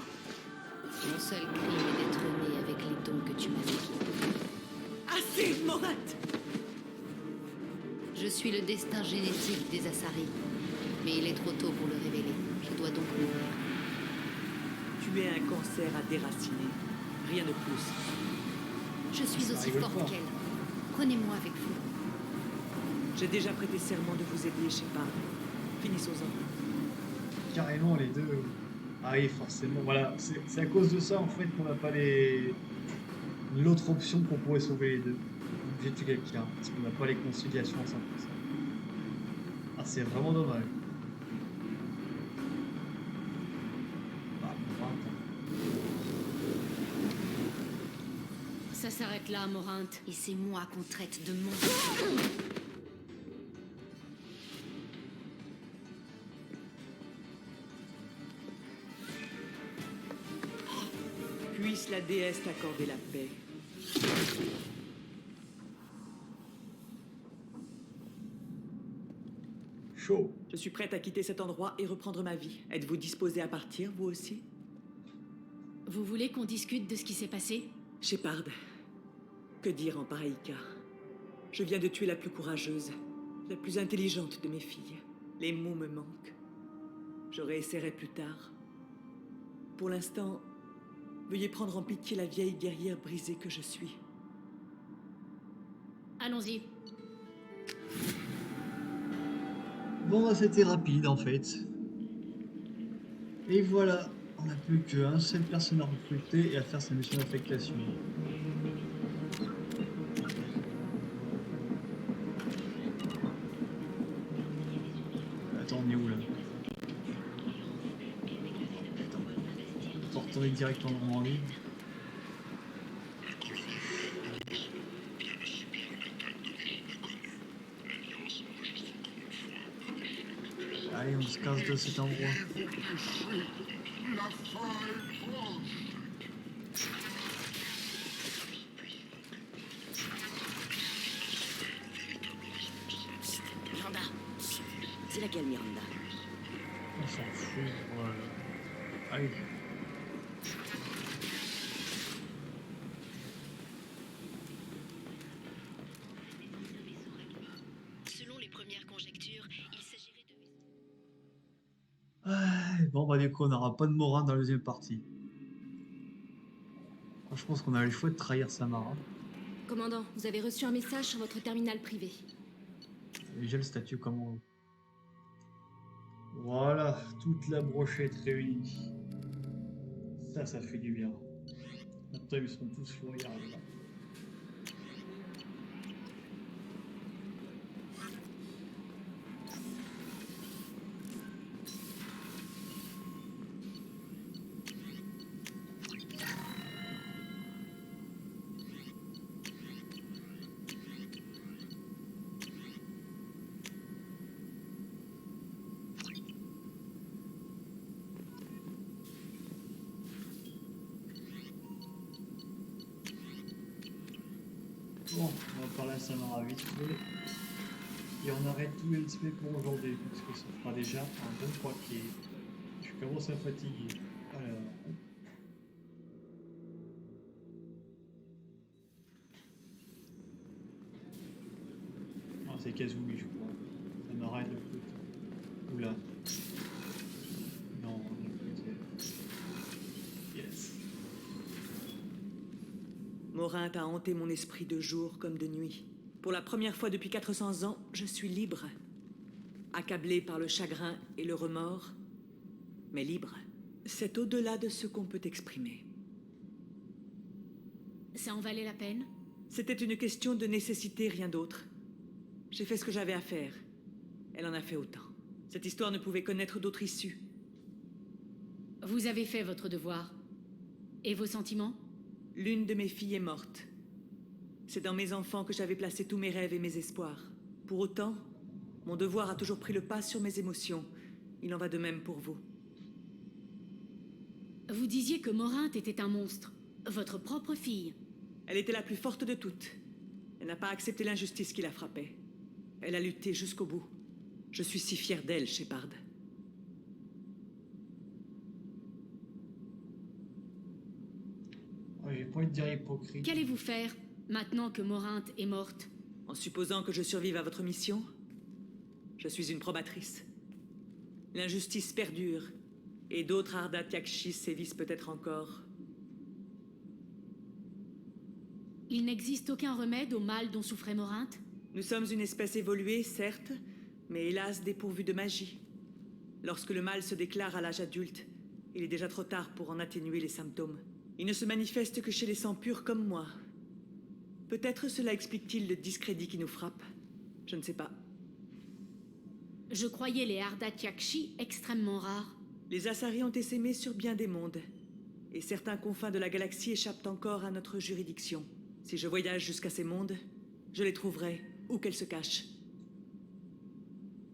S21: Mon seul crime est d'être née avec les dons que tu m'as acquis.
S10: Assez, Morinte!
S21: Je suis le destin génétique des Asari. Mais il est trop tôt pour le révéler. Je dois donc mourir.
S10: Tu es un cancer à déraciner. Rien de plus.
S21: Je suis
S1: Ça
S21: aussi
S1: rigole
S21: forte
S1: pas.
S21: qu'elle. Prenez-moi avec vous.
S10: J'ai déjà prêté serment de vous aider, Shepard. Finissons-en.
S1: Carrément les deux. Ah oui, forcément. Voilà, c'est à cause de ça en fait qu'on n'a pas l'autre option qu'on pourrait sauver les deux. On est obligé de tuer quelqu'un parce qu'on n'a pas les conciliations à 100%. Ah, c'est vraiment dommage. Ah, bon, attends.
S4: Ça s'arrête là, Morinthe.
S21: Et c'est moi qu'on traite de monstre.
S10: Puisse la déesse t'accorder la paix.
S1: Chaud.
S10: Je suis prête à quitter cet endroit et reprendre ma vie. Êtes-vous disposé à partir, vous aussi?
S4: Vous voulez qu'on discute de ce qui s'est passé?
S10: Shepard, que dire en pareil cas? Je viens de tuer la plus courageuse, la plus intelligente de mes filles. Les mots me manquent. Je réessayerai plus tard. Pour l'instant, veuillez prendre en pitié la vieille guerrière brisée que je suis.
S4: Allons-y.
S1: Bon, bah, c'était rapide en fait. Et voilà, on n'a plus qu'un seul personne à recruter et à faire sa mission d'affectation. Attends, on est où là? On peut retourner direct en Normandie. Allez, on se casse de cet endroit.
S13: Miranda. C'est laquelle, Miranda?
S1: On s'en fout, voilà. Allez.
S2: Selon les premières conjectures, il s'agirait de...
S1: Ah, bon, bah, du coup, on n'aura pas de Morin dans la deuxième partie. Je pense qu'on a le choix de trahir Samara.
S11: Commandant, vous avez reçu un message sur votre terminal privé.
S1: Et j'ai le statut comment. Voilà, toute la brochette réunie. Ça fait du bien. Maintenant, ils seront tous fourrières là. Bon, on va parler à Samara vite fait. Et on arrête tout le LSP pour aujourd'hui, parce que ça fera déjà un bon 3 pieds. Je commence à fatiguer. Alors. Ah, c'est Kazumi, je crois. Samara est de l'autre côté. Oula. Non, de l'autre côté. Yes.
S10: Morinthe a hanté mon esprit de jour comme de nuit. Pour la première fois depuis 400 ans, je suis libre. Accablé par le chagrin et le remords, mais libre. C'est au-delà de ce qu'on peut exprimer.
S4: Ça en valait la peine?
S10: C'était une question de nécessité, rien d'autre. J'ai fait ce que j'avais à faire. Elle en a fait autant. Cette histoire ne pouvait connaître d'autre issue.
S4: Vous avez fait votre devoir. Et vos sentiments?
S10: L'une de mes filles est morte. C'est dans mes enfants que j'avais placé tous mes rêves et mes espoirs. Pour autant, mon devoir a toujours pris le pas sur mes émotions. Il en va de même pour vous.
S4: Vous disiez que Morinthe était un monstre. Votre propre fille.
S10: Elle était la plus forte de toutes. Elle n'a pas accepté l'injustice qui la frappait. Elle a lutté jusqu'au bout. Je suis si fier d'elle, Shepard.
S1: J'ai pas envie de dire hypocrite.
S4: Qu'allez-vous faire, maintenant que Morinthe est morte?
S10: En supposant que je survive à votre mission, je suis une probatrice. L'injustice perdure, et d'autres Ardat Yakshi sévissent peut-être encore.
S4: Il n'existe aucun remède au mal dont souffrait Morinthe?
S10: Nous sommes une espèce évoluée, certes, mais hélas dépourvue de magie. Lorsque le mal se déclare à l'âge adulte, il est déjà trop tard pour en atténuer les symptômes. Il ne se manifeste que chez les sangs purs comme moi. Peut-être cela explique-t-il le discrédit qui nous frappe. Je ne sais pas.
S4: Je croyais les Ardat Yakshi extrêmement rares.
S10: Les Asari ont essaimé sur bien des mondes. Et certains confins de la galaxie échappent encore à notre juridiction. Si je voyage jusqu'à ces mondes, je les trouverai, où qu'elles se cachent.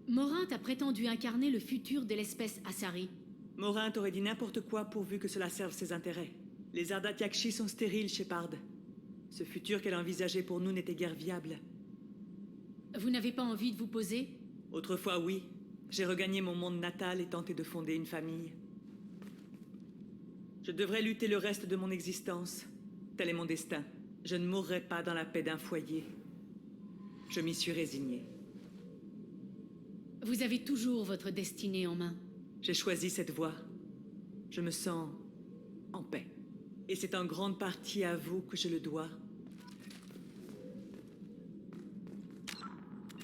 S4: Morint a prétendu incarner le futur de l'espèce Asari.
S10: Morint aurait dit n'importe quoi pourvu que cela serve ses intérêts. Les Ardat Yakshi sont stériles, Shepard. Ce futur qu'elle envisageait pour nous n'était guère viable.
S4: Vous n'avez pas envie de vous poser?
S10: Autrefois, oui. J'ai regagné mon monde natal et tenté de fonder une famille. Je devrais lutter le reste de mon existence. Tel est mon destin. Je ne mourrai pas dans la paix d'un foyer. Je m'y suis résigné.
S4: Vous avez toujours votre destinée en main.
S10: J'ai choisi cette voie. Je me sens en paix. Et c'est en grande partie à vous que je le dois.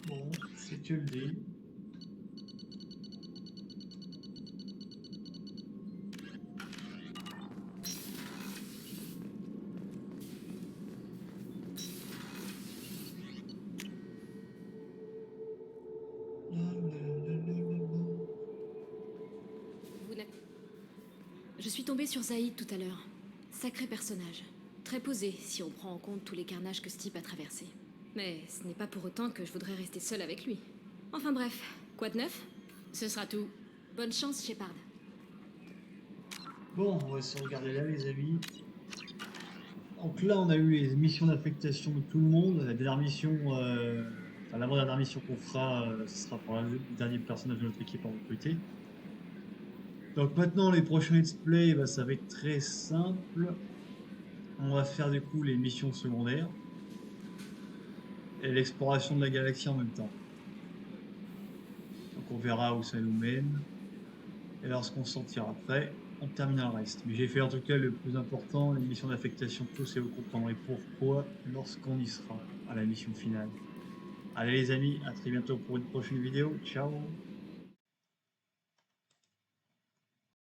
S1: Bon, si tu le dis.
S11: Je suis tombée sur Zaïd tout à l'heure. Sacré personnage. Très posé, si on prend en compte tous les carnages que ce type a traversés. Mais ce n'est pas pour autant que je voudrais rester seule avec lui. Enfin bref, quoi de neuf?
S4: Ce sera tout.
S11: Bonne chance, Shepard.
S1: Bon, on va se regarder là, les amis. Donc là, on a eu les missions d'affectation de tout le monde. La dernière mission, enfin l'avant-dernière mission qu'on fera, ce sera pour le dernier personnage de notre équipe à recruter. Donc maintenant, les prochains let's play, bah, ça va être très simple. On va faire du coup les missions secondaires et l'exploration de la galaxie en même temps. Donc on verra où ça nous mène. Et lorsqu'on se sentira prêt, on terminera le reste. Mais j'ai fait en tout cas le plus important, les missions d'affectation tous, et vous comprendrez pourquoi lorsqu'on y sera à la mission finale. Allez les amis, à très bientôt pour une prochaine vidéo. Ciao!